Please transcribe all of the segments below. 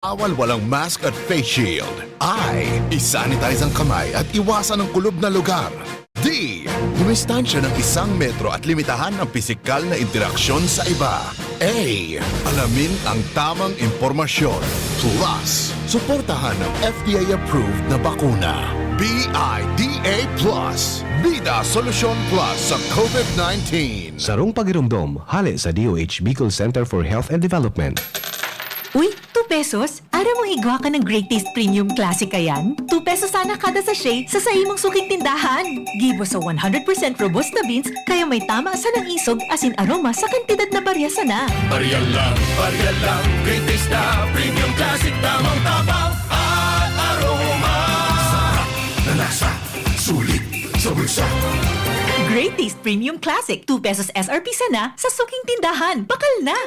Awal walang mask at face shield. I, isanitize ang kamay at iwasan ang kulob na lugar. D, dumistansya ng 1 metro at limitahan ang pisikal na interaksyon sa iba. A, alamin ang tamang impormasyon. Plus, suportahan ang FDA-approved na bakuna. BIDA Plus, Bida Solusyon Plus sa COVID-19. Sarong pagirumdom, hali sa DOH Bicol Center for Health and Development. Uy, 2 pesos? Ara mo igwa ka ng Great Taste Premium Classic ayan? 2 pesos sana kada sachet sa imong suking tindahan. Gibo sa 100% robust na beans, kaya may tama sa ng isog asin aroma sa kantidad na baryasa na. Barya lang, Great Taste na Premium Classic, tamang tabang at aroma. Sarap na lasa, sulit sa bulsa. Great Taste Premium Classic, 2 pesos SRP sana sa suking tindahan. Bakal na!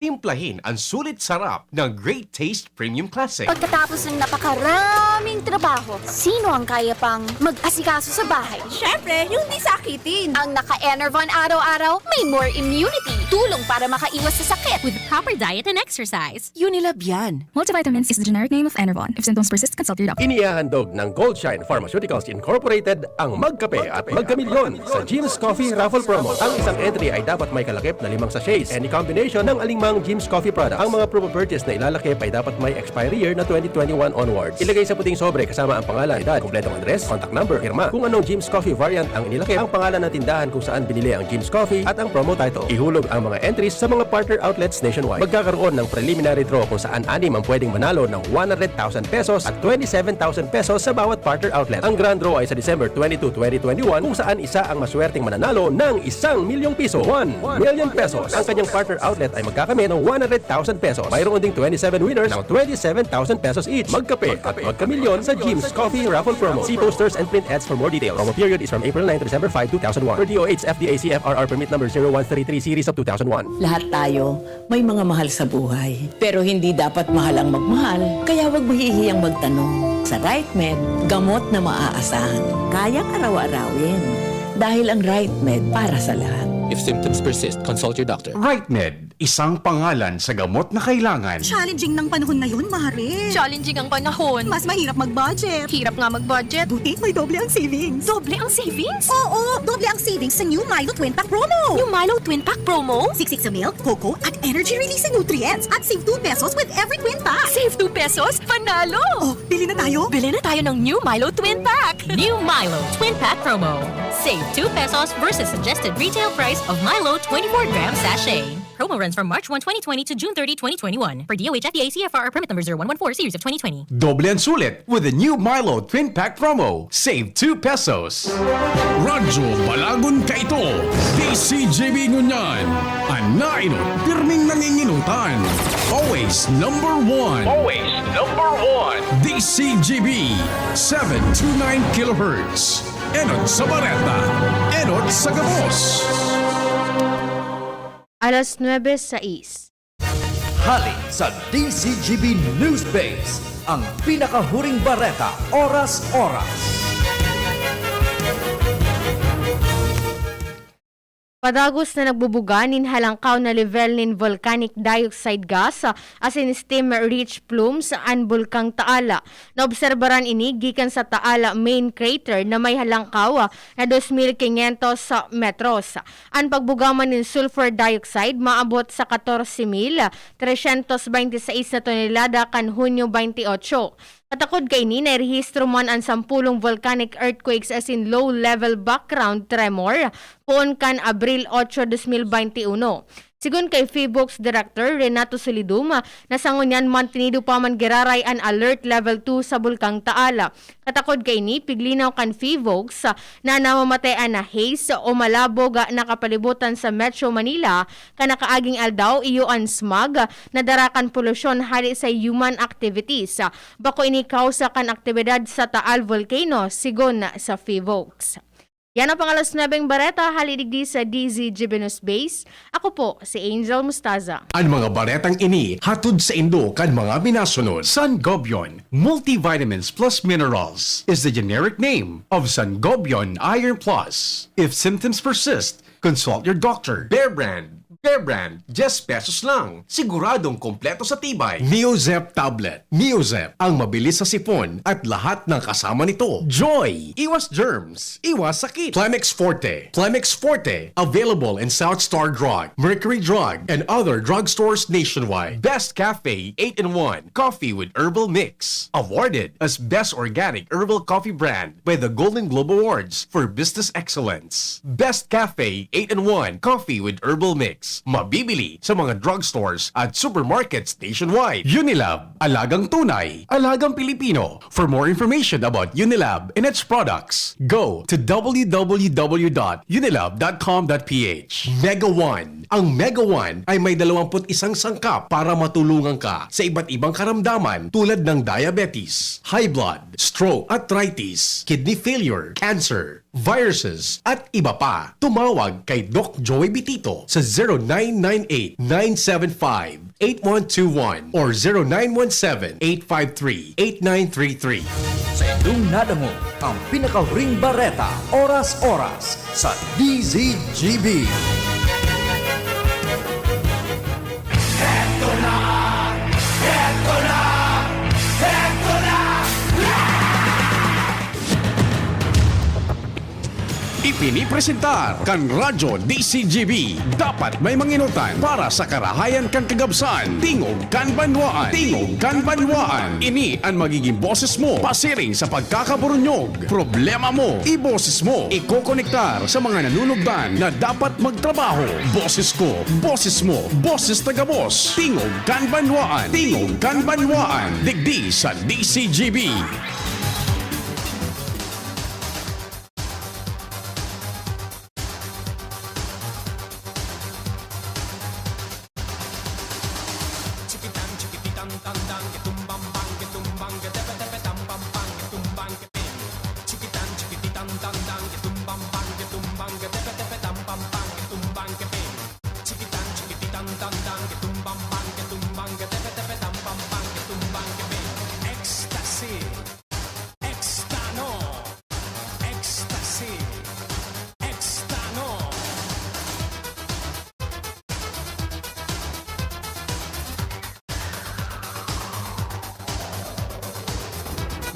Timplahin ang sulit sarap ng Great Taste Premium Classic. Pagkatapos ng napakaraming trabaho, sino ang kaya pang mag-asikaso sa bahay? Siyempre, yung di sakitin. Ang naka-Enervon araw-araw, may more immunity. Tulong para makaiwas sa sakit. With proper diet and exercise. Unilab yan. Multivitamins is the generic name of Enervon. If symptoms persist, consult your doctor. Inihahandog ng Goldshine Pharmaceuticals Incorporated ang Magkape at Magkamilyon sa Jim's Coffee Raffle Promo. Ang isang entry ay dapat may kalakip na 5 sachets. Any combination ng alingmang Jim's Coffee products. Ang mga proof of purchase na ilalakip ay dapat may expiry year na 2021 onwards. Ilagay sa puting sobre kasama ang pangalan, edad, kompletong address, contact number, firma, kung anong Jim's Coffee variant ang inilakip, ang pangalan ng tindahan kung saan binili ang Jim's Coffee at ang promo title. Ihulog ang mga entries sa mga partner outlets nationwide. Magkakaroon ng preliminary draw kung saan 6 ang pwedeng manalo ng 100,000 pesos at 27,000 pesos sa bawat partner outlet. Ang grand draw ay sa December 22, 2021 kung saan isa ang maswerteng mananalo ng 1 milyong piso. 1 million pesos. Ang kanyang partner outlet ay magkakamit ng 100,000 pesos. Mayroon ding 27 winners ng 27,000 pesos each. Magkape at magkamilyon sa Jim's Coffee Raffle Promo. See posters and print ads for more details. Promo period is from April 9 to December 5, 2001. Per DOH FDA CFRR permit number 0133 series of 2001. Lahat tayo may mga mahal sa buhay. Pero hindi dapat mahal ang magmahal. Kaya wag mahihiyang magtanong. Sa RightMed, gamot na maaasahan. Kayang araw-arawin. Dahil ang RightMed para sa lahat. If symptoms persist, consult your doctor. RightMed, isang pangalan sa gamot na kailangan. Challenging ng panahon ngayon, Mare. Challenging ang panahon. Mas mahirap mag-budget. Hirap nga mag-budget. Buti may doble ang savings. Doble ang savings? Oo, doble ang savings sa new Milo Twin Pack Promo. Yung Milo Twin Pack Promo? Siksik sa milk, cocoa, at energy-releasing nutrients. At save 2 pesos with every twin pack. Save 2 pesos? Panalo! Oh, bili na tayo? Bili na tayo ng new Milo Twin Pack. New Milo Twin Pack Promo. Save 2 pesos versus suggested retail price of Milo 24-gram sachet. Promo runs from March 1, 2020 to June 30, 2021. Per DOH FDA CFR permit number 0114 series of 2020. Doble ang sulit with the new Milo Twin Pack Promo. Save 2 pesos. Radyo Balagon Kaito, DCJB Ngunyan, Anainot, pirming nanginginutan. Always number 1. Always number 1. DCJB, 729 kHz. Enot sa Bareta, Enot sa Gabos. Alas 9:06. Hali sa DCGB News Base, ang pinakahuring bareta, oras-oras. Padagos na nagbubuga ninhalangkaw na level nin volcanic dioxide gas asin steam-rich plumes an bulkang Taala. Naobserbaran ini gikan sa Taala main crater na may halangkaw na 2,500 metros. Ang pagbugaman nin sulfur dioxide maabot sa 14,326 na tonelada kan Hunyo 28. Katakod kay ni narehistro man ang 10 volcanic earthquakes as in low-level background tremor poon kan Abril 8, 2021. Sigun kay PHIVOLCS Director Renato Solidum, nasangunyan man tinido pa man giraray an alert level 2 sa bulkang Taala. Katakod kay ni piglinaw kan PHIVOLCS na namamatayan na haze o malabog na kapalibutan sa Metro Manila kanakaaging aldaw iyo ang smog na darakan polusyon hali sa human activities. Bako ini kausa kan aktibidad sa Taal Volcano sigon sa PHIVOLCS. Yan ang pangalas 9 bareta, halidigdi sa DZGB News Base. Ako po, si Angel Mustaza. Ang mga baretang ini, hatod sa Indo kan mga binasunod. Sangobion Multivitamins Plus Minerals is the generic name of Sangobion Iron Plus. If symptoms persist, consult your doctor. Bear Brand Bear Brand, 10 pesos lang. Siguradong kompleto sa tibay. Neozep Tablet. Neozep, ang mabilis sa sipon at lahat ng kasama nito. Joy! Iwas germs. Iwas sakit. Plemex Forte. Plemex Forte. Available in South Star Drug, Mercury Drug, and other drugstores nationwide. Best Cafe 8-in-1 Coffee with Herbal Mix. Awarded as Best Organic Herbal Coffee Brand by the Golden Globe Awards for Business Excellence. Best Cafe 8-in-1 Coffee with Herbal Mix. Mabibili sa mga drugstores at supermarkets nationwide. Unilab, alagang tunay, alagang Pilipino. For more information about Unilab and its products, go to www.unilab.com.ph. Mega One. Ang Mega One ay may 21 sangkap para matulungan ka sa iba't ibang karamdaman tulad ng diabetes, high blood, stroke, arthritis, kidney failure, cancer, viruses, at iba pa. Tumawag kay Doc Joey Bitito sa 0998-975-8121 or 0917-853-8933. Sa inyong nadamo ang pinakahuring bareta, oras-oras sa DZGB. Ipinipresentar kan Radyo DCGB. Dapat may manginutan para sa karahayan kan kagabsan. Tingog kan banwaan. Tingog kan banwaan. Ini ang magiging boses mo pasiring sa pagkakaburunyog. Problema mo, iboses mo. Ikokonektar sa mga nanunugdan na dapat magtrabaho. Boses ko, boses mo, boses tagabos. Tingog kan banwaan. Tingog kan banwaan. Digdi sa DCGB.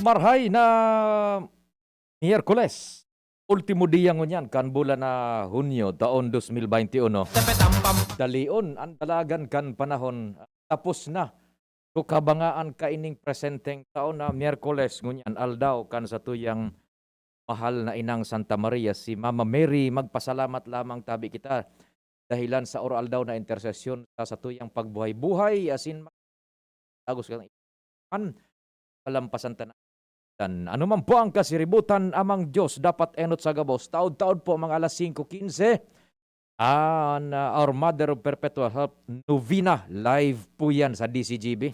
Marhay na Miyerkules. Ultimo dia ngunyan kan bulan na Hunyo taon 2021. Dalion ang dalagan kan panahon. Tapos na. Kukabangaan kaining presenteng taon na Miyerkules ngunyan aldaw kan sa tuyang mahal na inang Santa Maria si Mama Mary. Magpasalamat lamang tabi kita dahilan sa oral daw na intersesyon sa tuyang pagbuhay-buhay asin agos kang palampasan tanan. Dan anuman po ang kasiributan amang Diyos dapat enot sa gabos. Taod-taod po mga alas 5:15 ang Our Mother of Perpetual Help Novena live po yan sa DCGB.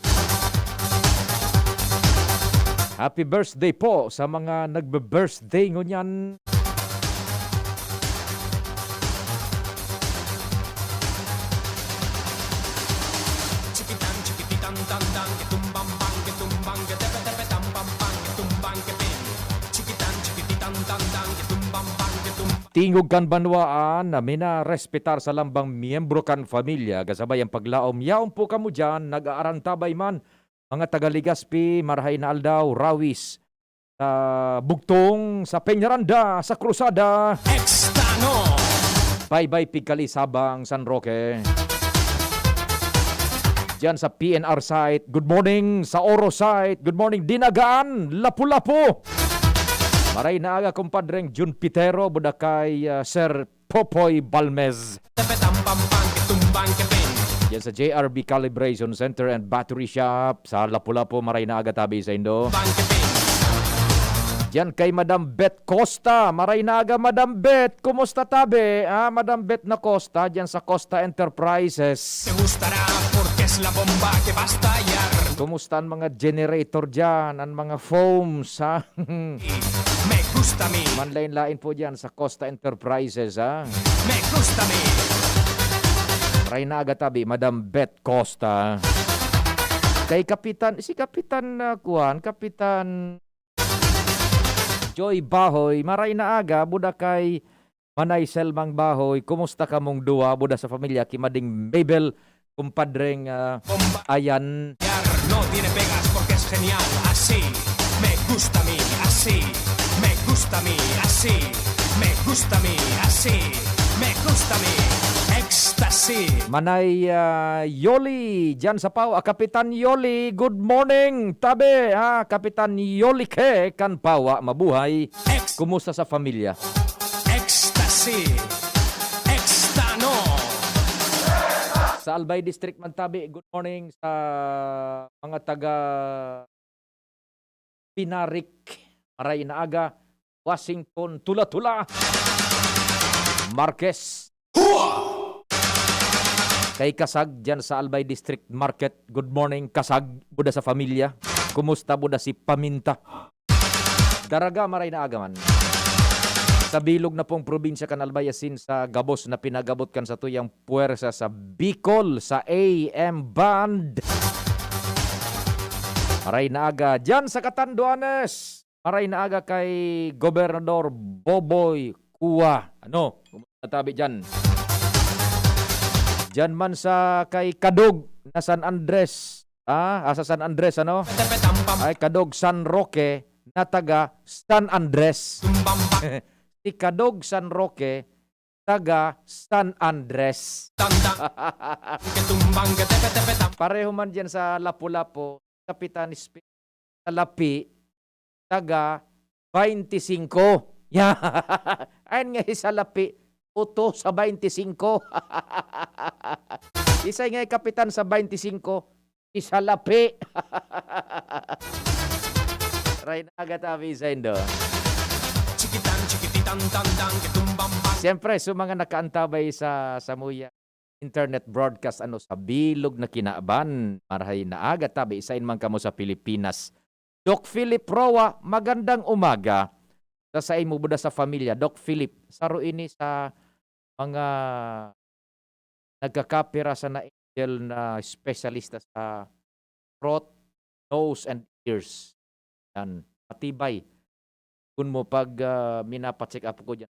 Happy birthday po sa mga nagbe-birthday ngunyan. Tingog kan banwaan na minarespetar sa lambang miyembro kan familia kasabay ang paglaom yaon po kamo dyan nag-aarantabay man mga tagaligaspi marhay na aldaw rawis sa bugtong sa Peñaranda sa Krusada Extano bye-bye Pigkali Sabang San Roque dyan sa PNR site good morning sa Oro site good morning Dinagaan Lapu-Lapu maray na aga kumpadreng Jun Pitero budakay Sir Popoy Balmez. Yan sa JRB Calibration Center and Battery Shop sa Lapu-Lapu maray na aga tabi sa Indo. Yan kay Madam Bet Costa, maray na aga Madam Bet. Kumusta tabi? Madam Bet na Costa diyan sa Costa Enterprises. Kumusta ang mga generator diyan, ang mga foams ha? Manlain-lain po dyan sa Costa Enterprises, ha? Try na agad tabi, Madam Bet Costa. Kay Kapitan, si Kapitan Kuan, Kapitan Joy Bahoy, maray na aga, buda kay Manay Selmang Bahoy, kumusta ka mong duwa, buda sa pamilya, kimading Mabel, kumpadreng Ayan. No tiene pegas porque es genial, así me gusta a mí, así me gusta a mí, así me gusta a mí, así me gusta a mí, ecstasy. Manay Yoli, dyan sa Pau, Kapitan Yoli, good morning, tabi, Kapitan Yoli ke, kan Pawa, mabuhay, kumusta sa pamilya? Ecstasy, extano. Sa Albay District man tabi, good morning sa mga taga Pinarik, Maray na Aga, Washington, Tula-Tula, Marquez. Kay Kasag dyan sa Albay District Market, good morning Kasag, buda sa pamilya. Kumusta buda si Paminta? Daraga, Maray na Aga man. Sa bilog na pong probinsya kan Albayasin sa Gabos na pinagabot kan sa tuyang puwersa sa Bicol sa AM Band. Maray na Aga dyan sa Catanduanes. Maray na Aga kay Gobernador Boboy Kuwa. Ano? Kumusta tabi dyan? Dyan man sa kay Kadog na San Andres. Sa San Andres ano? Ay Kadog San Roque na taga San Andres. Si Kadog San Roque, taga San Andres. Pareho man dyan sa Lapu-Lapu, Kapitan sa Lapi, taga 25. Yeah. Ayun nga sa Lapi, uto sa 25. Isa nga Kapitan sa 25, isa Lapi. Right na agad sa indo. Siyempre, so mga nakaantabay sa Samuya internet broadcast sa bilog na kinaaban, marahay na aga tabi, isain man kamo sa Pilipinas. Doc Philip Roa, magandang umaga. Sa imo buda sa familia, Doc Philip, saro ini sa mga nagkakapira sa na-angel na specialista sa throat, nose, and ears. Yan, matibay. Kung mo pag minapacheck up ko dyan,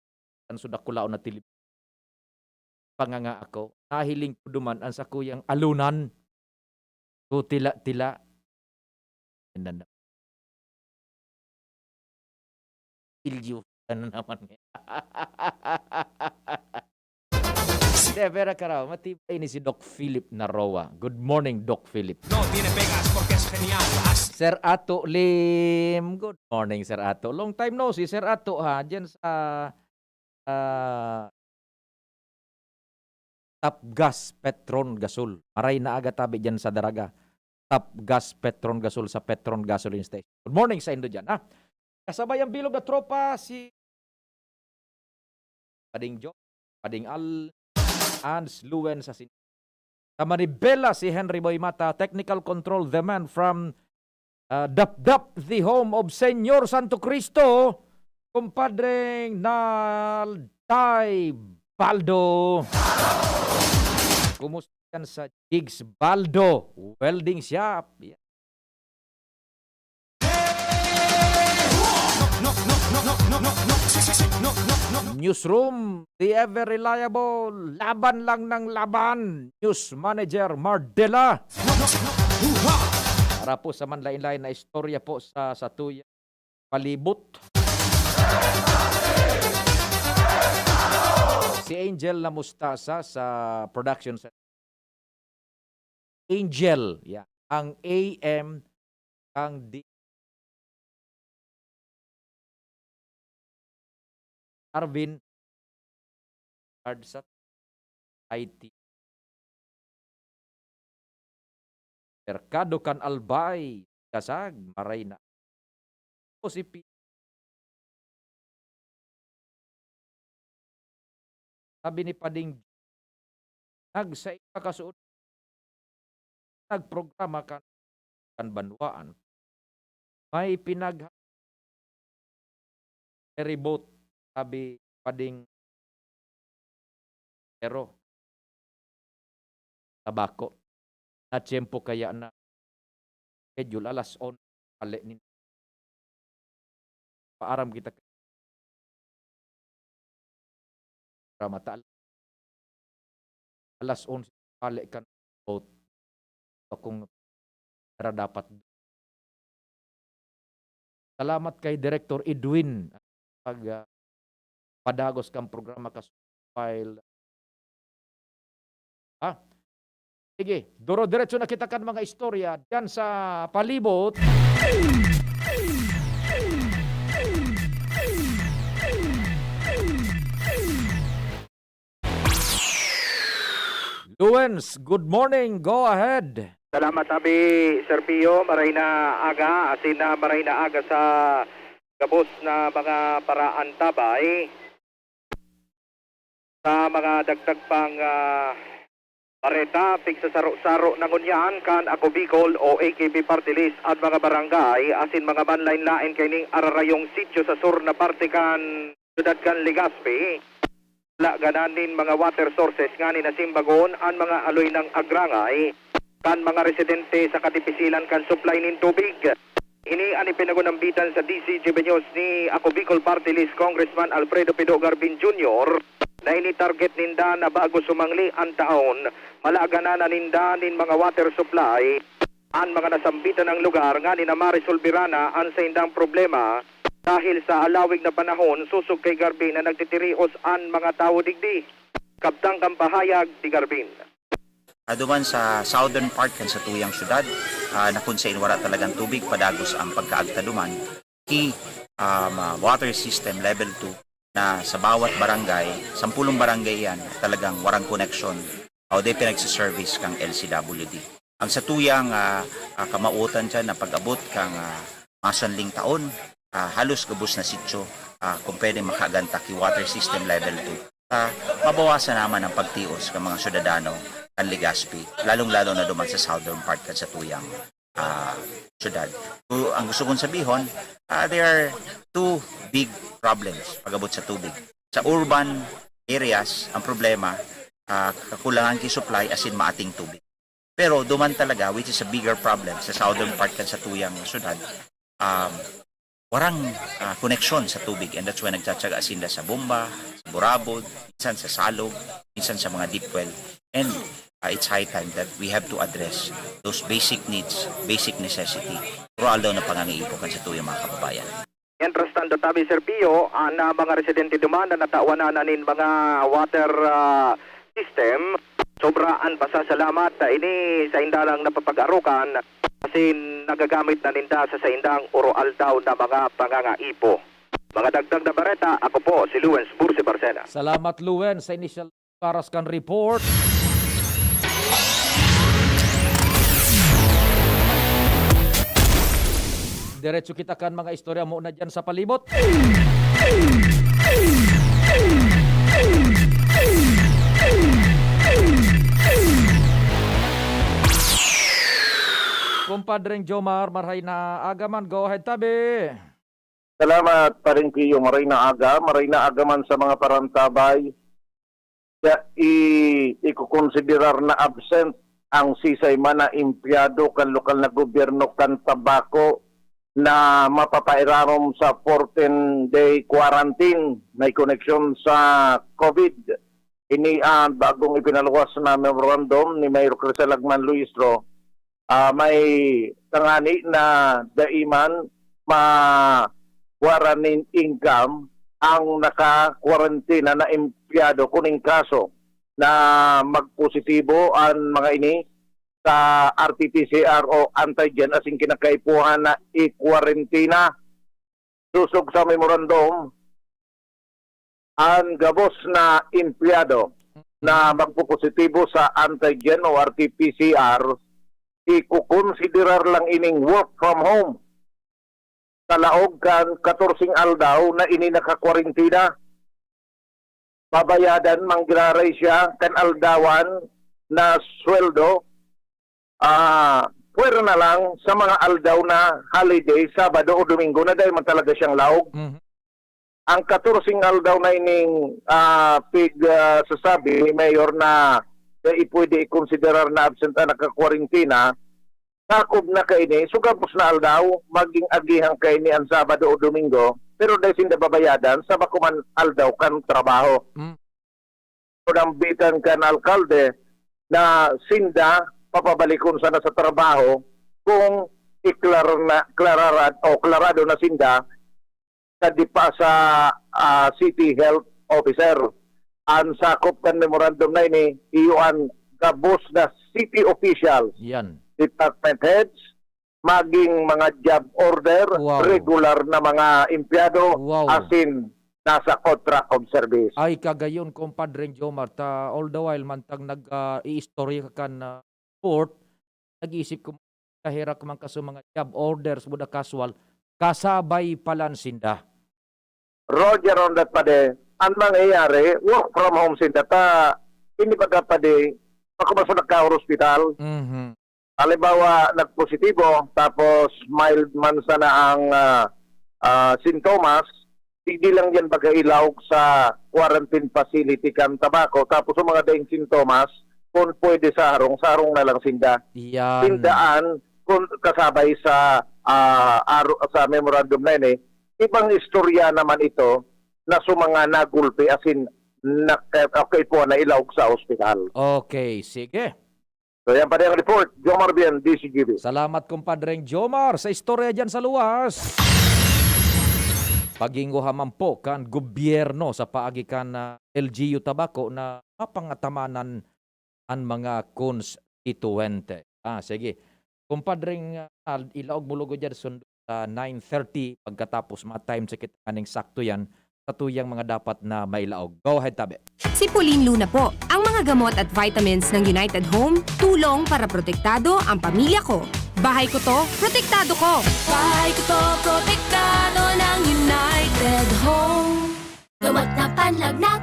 sudah kulao na tilip. Panganga ako, nahiling ko duman ang sa kuyang alunan. So tila-tila. Ilyo. Ano naman nga. Pero karaw, matibay ni si Doc Philip Naroa. Good morning, Doc Philip. No tiene pegas porque es genial. Sir Ato Lim. Good morning, Sir Ato. Long time no see, Sir Ato ha. Diyan sa Top Gas Petron Gasol. Maray na aga tabi dyan sa Daraga. Top Gas Petron Gasol sa Petron Gasoline Station. Good morning sa Indo dyan ha. Kasabay ang bilog na tropa si Pading Jo, Pading Al, Ans Luen sa Manibela si Henry Boy Mata, technical control, the man from Dap-Dap, the home of Senyor Santo Cristo, kumpadreng Nalday Baldo. Kumusta yan sa Jigs Baldo Welding Shop? Yeah. Newsroom, the ever reliable, laban lang ng laban, News Manager Mardela. Para po sa manlain-lain na istorya po sa tuya palibot. Si Angel na Mustasa sa production center. Angel, yeah. Ang AM, ang D. Arvin Ardsat IT Merkado kan Albay Kasag Maray na o si P. Sabi ni Pading nagsa kasuod nagprograma kan banwaan may pinag reboot. Sabi Pading pero tabako na tiyempo kaya na schedule alas 11 pali ni paaram kita mata alas 11 balik ka ng boat kung dapat. Salamat kay Director Edwin pag padagos kang programa ka file. Sige, duro-diretso na kita kan mga istorya diyan sa palibot. Luens, good morning. Go ahead. Salamat sabi Sir Pio, maray na aga, asin na maray na aga sa gabos na mga paraan tabay. Sa mga dagdag pang pareta, pig sa saro-saro ng unyan, kan ako Bicol o AKP Party List at mga barangay, asin mga banlain lain kaining ararayong sityo sa sur na parte kan sudad kan Legazpi. Gananin mga water sources nga ni nasimbagon ang mga aloy ng agrangay kan mga residente sa katipisilan kan supply nin tubig. Ini ani pinagunambitan sa DCGB News ni ako Bicol Party List Congressman Alfredo Pido Garbin Jr. na ini target ninda na bago sumangli ang taon malagana na ninda nin mga water supply ang mga nasambitan ng lugar nga ni na marisolbirana ang sa indang problema. Dahil sa alawig na panahon, susog kay Garbin na nagtitirios ang mga tao digdi. Kabtang kampahayag di Garbin. Aduman sa southern part kan sa tuyang syudad, na kung saan wala talagang tubig, padagos ang pagkaagtaduman, water system level 2 na sa bawat barangay, 10 barangay yan, talagang warang connection o di pinagsiservice kang LCWD. Ang sa tuyang kamautan dyan na pag-abot kang masanling taon, halos gabos na sityo kung pwede makaganta ki water system level 2. Mabawasan naman ang pagtios ng mga syudadano ang Legazpi, lalong-lalo na duman sa southern part kan sa tuyang syudad. Ang gusto kong sabihon, there are two big problems pag-abot sa tubig. Sa urban areas, ang problema, kakulangan ki supply asin maating tubig. Pero duman talaga, which is a bigger problem sa southern part kan sa tuyang syudad, warang connection sa tubig, and that's why nagtsatsaga sila sa bomba, sa Burabod, minsan sa Salog, minsan sa mga deep well. And it's high time that we have to address those basic needs, basic necessity, rualo na pangangiipokan sa tuyang mga kababayan. Entrastando tabi Sir Pio, na mga residente duman na natawanan nin mga water system, sobraan pasasalamat ini sa indalang napapag-arukan kasi nagagamit na ninda sa indang oroal daw na mga pangangaipo. Mga dagdag na bareta, ako po si Luens Bursi Barcena. Salamat Luens sa initial Karaskan report. Diretso kita kan mga istorya mo na dyan sa palibot. Kumpadreng Jomar, marhay na agaman. Go ahead, tabi. Salamat pa rin kayo, maray na aga man sa mga parantabay. Ikukonsiderar na absent ang sisay man na empleyado kan lokal na gobyerno kan tabako na mapapairarom sa 14-day quarantine may connection sa COVID. Ini ang bagong ipinaluwas na memorandum ni Mayor Crisel Agman Luistro. May tangani na daiman ma-waranin income ang naka-quarantine na empleyado kuning kaso na magpositibo ang mga ini sa RT-PCR o antigen asing kinakaipuhan na i-quarantina. Susog sa memorandum, ang gabos na empleyado na magpopositibo sa antigen o RT-PCR, ikukonsiderar lang ining work from home. Talaog kan 14 aldaw na ini naka-quarantina. Pabayadan manggiraray siya kan aldawan na sweldo. Pwera na lang sa mga aldaw na holiday, Sabado o Domingo na dahil man talaga siyang laog. Ang 14 aldaw na ining sasabi ni Mayor na pwede i-considerar na absent na naka-quarantina, sakob na kaini, sugapos na aldaw, maging agihang kaini ang Sabado o Domingo, pero dahil sinda babayadan, sa bakuman aldaw kan trabaho. nambitan kan alkalde na sinda papabalikon sana sa trabaho kung klarado na sinda kadi pa sa city health officer. Ang sakop kan memorandum na ini iyuan gabos na city officials, Yan. department heads, maging mga job order, regular na mga empleyado, asin nasa contract of service. Ay kagayon kumpadreng Jomar ta all the while man tag nag-i-story ka na port nag-isip ko kahirak man kaso mga job orders buda casual kasabay palan sinda. Roger on that pade, ang mangyayari work from home sinda ta hindi pa pade pagkabaso nagka-hospital. Halimbawa nagpositibo tapos mild man sana ang sintomas, hindi lang yan bagailaw sa quarantine facility kan tabako. Tapos yung mga daing sintomas, kung pwede sarong na lang sinda. Yan. Sindaan, kung kasabay sa memorandum na yun ibang istorya naman ito na sumanga nagulpi asin okay po na ilawag sa ospital. Okay, sige. So yan pa rin ang report. Jomar Bien, DCGB. Salamat kumpadreng Jomar sa istorya dyan sa luwas. Paginguhaman po kan gobyerno sa paagikan na LGU Tabaco na mapangatamanan ang mga constituente. Sige. Kumpadring ilaog mulugo dyan sundo sa 9:30 pagkatapos ma-time check kaning sakto yan sa tuyang mga dapat na mailaog. Go ahead, Tabe. Si Pauline Luna po. Ang mga gamot at vitamins ng United Home, tulong para protektado ang pamilya ko. Bahay ko to, protektado ko. Bahay ko to, protektado ng United Home. Gamot na panlagnat,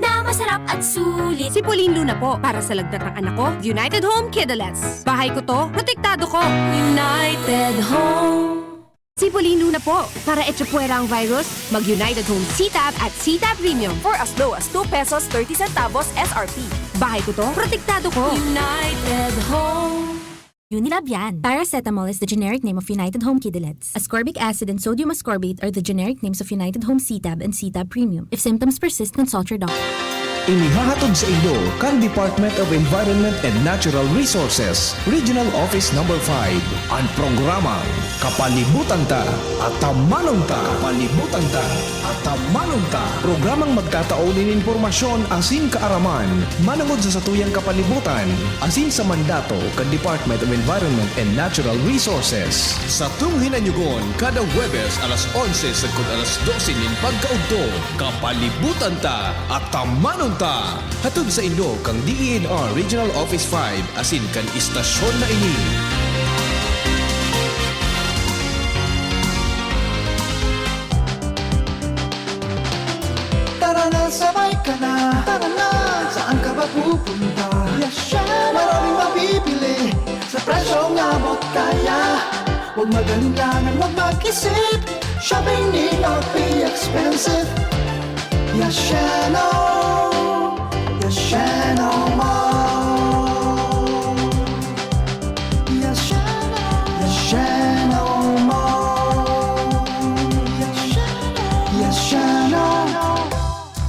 na masarap at sulit. Si Pauline Luna po, para sa lagnat ng anak ko, United Home Kidulets. Bahay ko to, protektado ko. United Home. Si Pauline Luna po, para etsapuera ang virus, mag-United Home CTAB at CTAB Premium for as low as 2 pesos 30 centavos SRP. Bahay ko to, protektado ko. United Home. Unilab yan. Paracetamol is the generic name of United Home Kidulets. Ascorbic acid and sodium ascorbate are the generic names of United Home CTAB and CTAB Premium. If symptoms persist, consult your doctor. Inihahatod sa inyo kan Department of Environment and Natural Resources, Regional Office No. 5, ang programang Kapalibutan Ta at Tamanong Ta. Kapalibutan Ta at Tamanong Ta. Programang magtataunin informasyon asin kaaraman, manungod sa satuyang kapalibutan, asin sa mandato kan Department of Environment and Natural Resources. Sa tunghinanyugon, kada Huwebes alas 11 sagkod alas 12 nin pagkaugto, Kapalibutan Ta at Tamanong Ta. Hatod sa Indo kang DENR Regional Office 5 asin kan istasyon na ini. Tara na, sabay ka na. Tara na, saan ka ba pupunta? Maraming mabibili sa presyong abot kaya. Huwag magalinlangan, huwag mag-isip. Shopping need not be expensive. Yashano Mall. Yashano Mall. Yashano.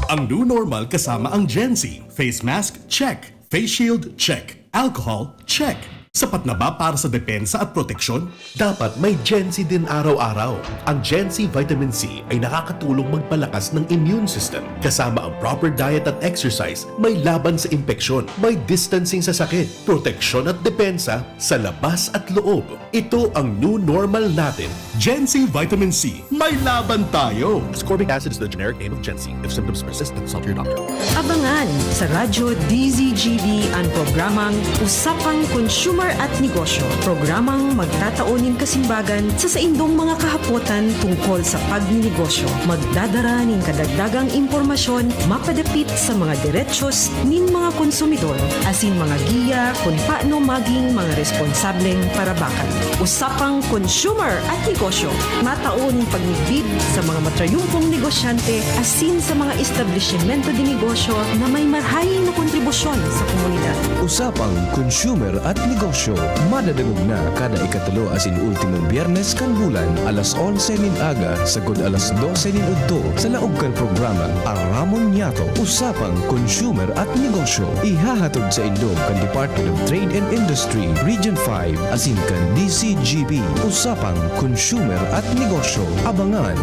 Ang new normal kasama ang Gen Z. Face mask? Check. Face shield? Check. Alcohol? Check. Sapat na ba para sa depensa at proteksyon? Dapat may Gen Z din araw-araw. Ang Gen Z Vitamin C ay nakakatulong magpalakas ng immune system. Kasama ang proper diet at exercise, may laban sa impeksyon, may distancing sa sakit, proteksyon at depensa sa labas at loob. Ito ang new normal natin. Gen Z Vitamin C. May laban tayo! Ascorbic acid is the generic name of Gen Z. If symptoms persist, consult your doctor. Abangan sa Radyo DZGB ang programang Usapang Consumer at Negosyo. Programang magtataunin kasimbagan sa saindong mga kahapotan tungkol sa pagninegosyo. Magdadara ning kadagdagang impormasyon mapadapit sa mga diretsyon nin mga konsumidor asin mga giya kung paano maging mga responsableng parabakan. Usapang Consumer at Negosyo. Mataon pagnibid sa mga matrayumpong negosyante asin sa mga establishmento de negosyo na may marhaing na kontribusyon sa komunidad. Usapang Consumer at Negosyo. negosyo. Madadangog na kada ikatulo asin ultimong biyernes kan bulan alas 11 nin aga sagod alas 12 nin udto sa laog kan programa Aramon Yato Usapang Consumer at Negosyo. Ihahatod sa indong kan Department of Trade and Industry Region 5 asin kan DCGB Usapang Consumer at Negosyo. Abangan!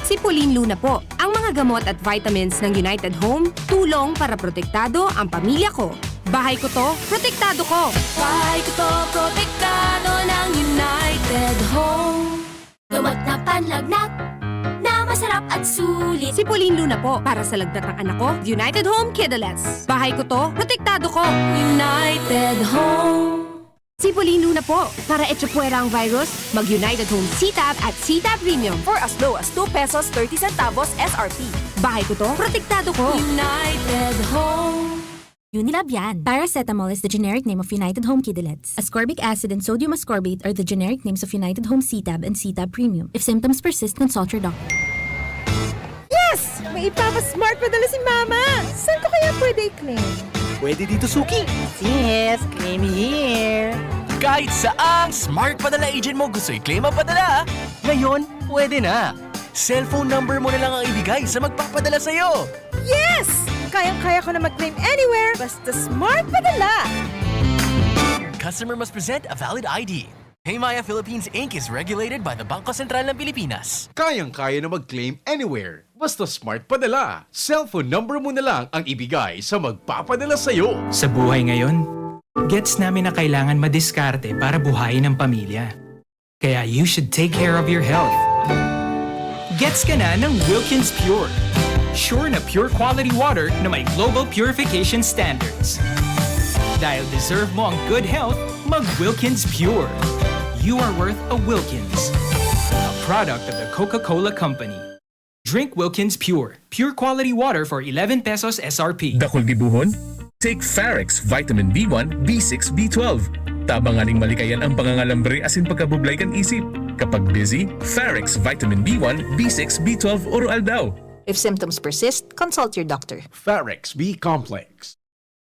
Si Pauline Luna po, ang mga gamot at vitamins ng United Home, tulong para protektado ang pamilya ko. Bahay ko to, protektado ko. Bahay ko to, protektado ng United Home. Gamot na panlagnat na masarap at sulit. Si Pauline Luna po, para sa lagnat ng anak ko, United Home Kidulets. Bahay ko to, protektado ko. United Home. Si Pauline Luna po, para etchopuera ang virus, mag-United Home CTAB at CTAB Premium for as low as 2 pesos 30 centavos SRP. Bahay ko to, protektado ko. United Home. Unilab yan. Paracetamol is the generic name of United Home Kidulets. Ascorbic acid and sodium ascorbate are the generic names of United Home CTAB and CTAB Premium. If symptoms persist, consult your doctor. Yes! May ipapa-smart padala si Mama! Saan ko kaya pwede i-claim? Pwede dito, Suki. Yes, claim here. Kahit saang smart padala agent mo gusto i-claim ang padala, ngayon, pwede na. Cellphone number mo na lang ang ibigay sa magpapadala sa'yo. Yes! Kayang-kaya ko na mag-claim anywhere, basta smart padala. Customer must present a valid ID. Paymaya Philippines Inc. is regulated by the Bangko Sentral ng Pilipinas. Kayang-kaya na mag-claim anywhere. Basta smart padala. Cellphone number mo na lang ang ibigay sa magpapadala sa'yo. Sa buhay ngayon, gets namin na kailangan madiskarte para buhayin ang pamilya. Kaya you should take care of your health. Gets ka na ng Wilkins Pure. Sure na pure quality water na may global purification standards. Dahil deserve mo ang good health, mag-Wilkins Pure. You are worth a Wilkins. A product of the Coca-Cola Company. Drink Wilkins Pure. Pure quality water for 11 pesos SRP. Dakol gibuhon? Take Farex Vitamin B1, B6, B12. Tabanganing malikayan ang pangangalambre asin pagkabublay kan isip. Kapag busy, Farex Vitamin B1, B6, B12 oral daw. If symptoms persist, consult your doctor. Farex B Complex.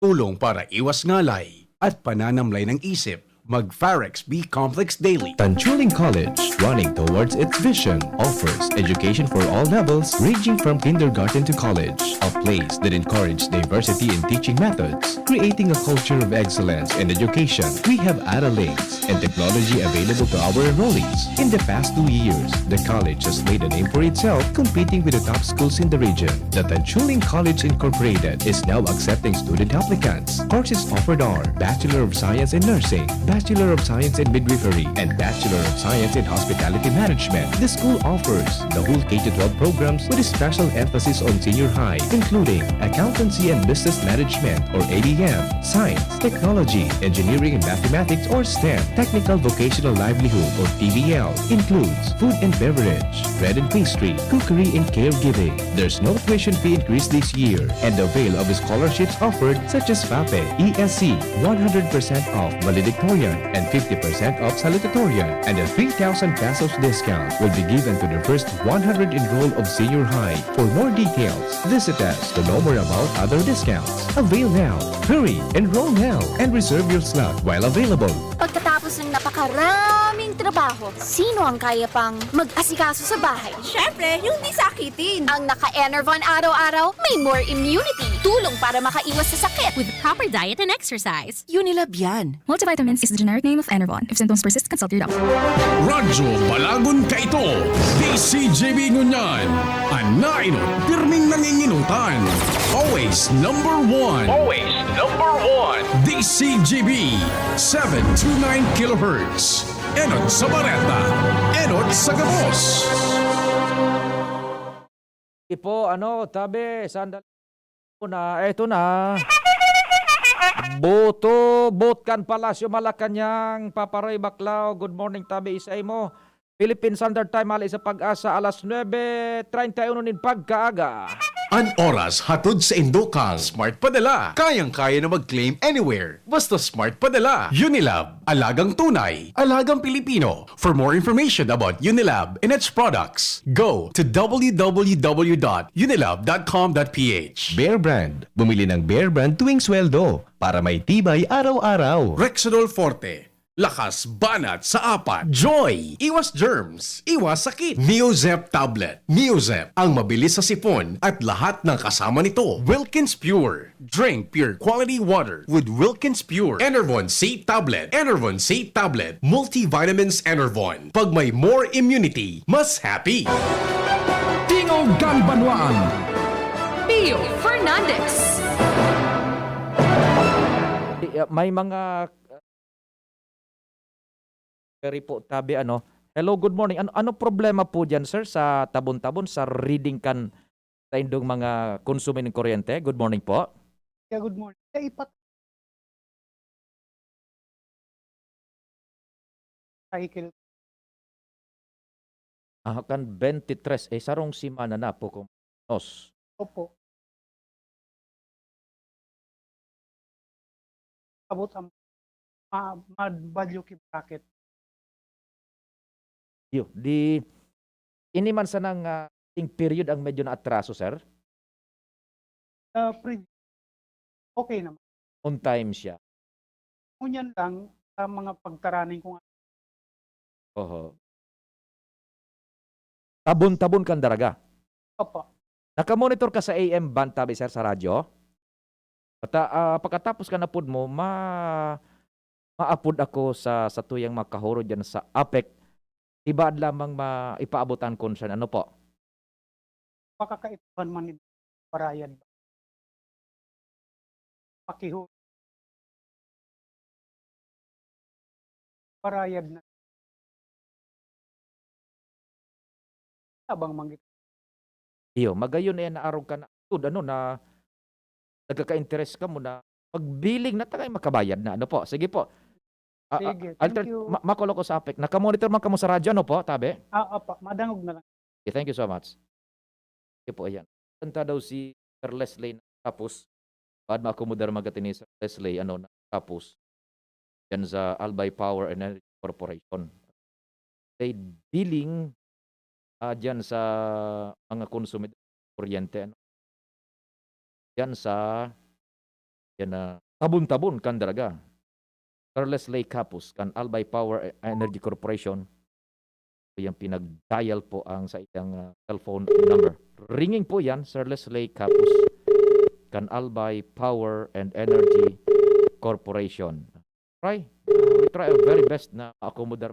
Tulong para iwas ngalay at pananamlay ng isip. Mag-Farex B Complex Daily. Tanchuling College, running towards its vision, offers education for all levels ranging from kindergarten to college. A place that encourages diversity in teaching methods, creating a culture of excellence in education. We have accolades and technology available to our enrollees. In the past 2 years, the college has made a name for itself, competing with the top schools in the region. The Tanchuling College Incorporated is now accepting student applicants. Courses offered are Bachelor of Science in Nursing, Bachelor of Science in Midwifery, and Bachelor of Science in Hospitality Management. The school offers the whole K-12 programs with a special emphasis on senior high, including Accountancy and Business Management or ABM, Science, Technology, Engineering and Mathematics or STEM, Technical Vocational Livelihood or TVL, includes Food and Beverage, Bread and Pastry, Cookery and Caregiving. There's no tuition fee increase this year, and avail of scholarships offered such as FAPE, ESC, 100% off valedictorian, and 50% off salutatorian, and a 3,000 pesos discount will be given to the first 100 enrolled of senior high. For more details, visit us to know more about other discounts. Avail now, hurry, enroll now, and reserve your slot while available. Pagkatapos ng napakaraming trabaho, sino ang kaya pang mag-asikaso sa bahay? Siyempre, yung di sakitin. Ang naka-Enervon araw-araw, may more immunity. Tulong para makaiwas sa sakit. With proper diet and exercise. Unilab yan. Multivitamins is the generic name of Enervon. If symptoms persist, consult your doctor. Radyo Balagon ka ito. DCJB Ngunyan. Anaino, pirming nanginginutan. Always number one. Always number one. DCGB 729 kHz. Enot sa Bareta. Enot sa Gabos. Ipo, tabi, sandali na, eto na. Botkan Palasyo Malacanang, Paparoy Baclao, good morning tabi, isay mo. Philippine Standard Time, ali sa pag-asa, alas 9:31 nin pagkaaga. An oras hatod sa Indokang Smart Padala. Kayang-kaya na mag-claim anywhere. Basta Smart Padala. Unilab. Alagang tunay. Alagang Pilipino. For more information about Unilab and its products, go to www.unilab.com.ph. Bear Brand. Bumili ng Bear Brand tuwing sweldo para may tibay araw-araw. Rexidol Forte. Lakas banat sa apat. Joy! Iwas germs. Iwas sakit. Neozep Tablet. Neozep. Ang mabilis sa sipon at lahat ng kasama nito. Wilkins Pure. Drink pure quality water with Wilkins Pure. Enervon C Tablet. Enervon C Tablet. Multivitamins Enervon. Pag may more immunity, mas happy. Tingog Ganbanwaan. Pio Fernandez. May mga po tabi hello, good morning. Ano problema po diyan, sir, sa tabon-tabon sa reading kan sa indong mga konsumo ng kuryente? Good morning po. Yeah, good morning. Cycle. Kan 23 sarong simana na po kung nos. Opo. Abot ang badyo ki bracket. Di ini man sa nang period ang medyo na atraso, sir? Okay naman. On time siya. Ngunyan lang sa mga pagtaraning kung Oho. Tabon-tabon kan daraga. Opo. Nakamonitor ka sa AM band tabi, sir, sa radyo? At pagkatapos ka na pud mo, maapod ako sa tuyang makahuro dyan sa APEC. Ibaad lamang maipaabotan concern. Ano po? Makakaipuhan man ni Parayad. Pakiho. Parayad na. Abang manggit. Magayon na naarog ka na. Na nagkaka-interest ka mo na magbiling na tagay makabayad na. Ano po? Sige po. Sige, thank you. Makulo ko sa APEC. Nakamonitor man ka mo sa radyo, ano po, tabi? Opo, madangog na lang. Okay, thank you so much. Okay po, ayan. Kanta daw si Sir Leslie na tapos. Baad maakomodar magatini Sir Leslie, na tapos. Yan sa Albay Power and Energy Corporation. They dealing dyan sa mga konsumidor kuryente. Yan sa tabon-tabon kan daraga. Carles Lake Capus kan Albay Power Energy Corporation. Yung pinag-dial po ang sa iyang cellphone number. Ringing po yan, Sir Leslie Capus kan Albay Power and Energy Corporation. We try our very best na akomodar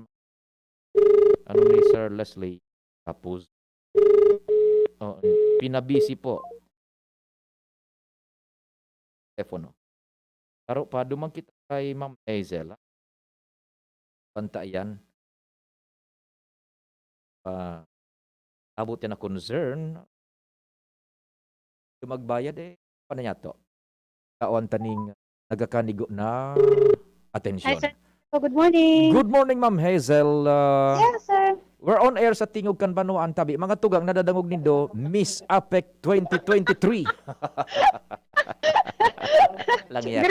ni Sir Leslie Capus. Pinabisi po. Telepono. Taro pa dumang kita kay Ma'am Hazel. Pantayan. Abot yan na concern. Magbayad paano niya to? Kaon taning nagakanigo na atensyon. Hi, sir. Good morning. Good morning, Ma'am Hazel. Yes, sir. We're on air sa Tingog Kanbanwaan tabi. Mga tugang nadadangog nindo, Miss APEC 2023. Lang yan.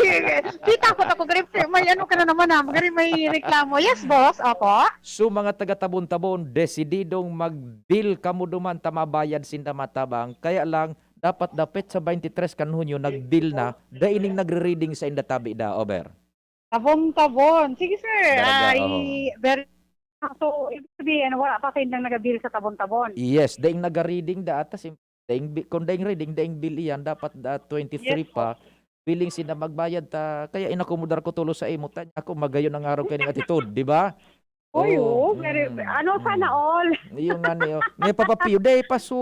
Kita ko grip sir. May ka na naman may reklamo. Yes, boss. Opo. So mga taga-tabon-tabon, desididong mag-deal kamo duman tamabayad sinda matabang. Kaya lang, dapat sa 23 kan Hunyo, nag-deal na, daining nagre-reading sa inda tabi da, over. Tabon-tabon. Sige, sir. Daraga, So, ibig sabihin, wala pa kayo nang nag-deal sa tabon-tabon. Yes, daing naga-reading da atas. Kung daing reading, daing bill iyan, dapat 23 pa. Willing sina magbayad ta. Kaya inakomodar ko tulo sa imo. Tanya ako, magayon ang araw kayo ng attitude, di ba? Sana all. Yung may papapiyo. Day pa so,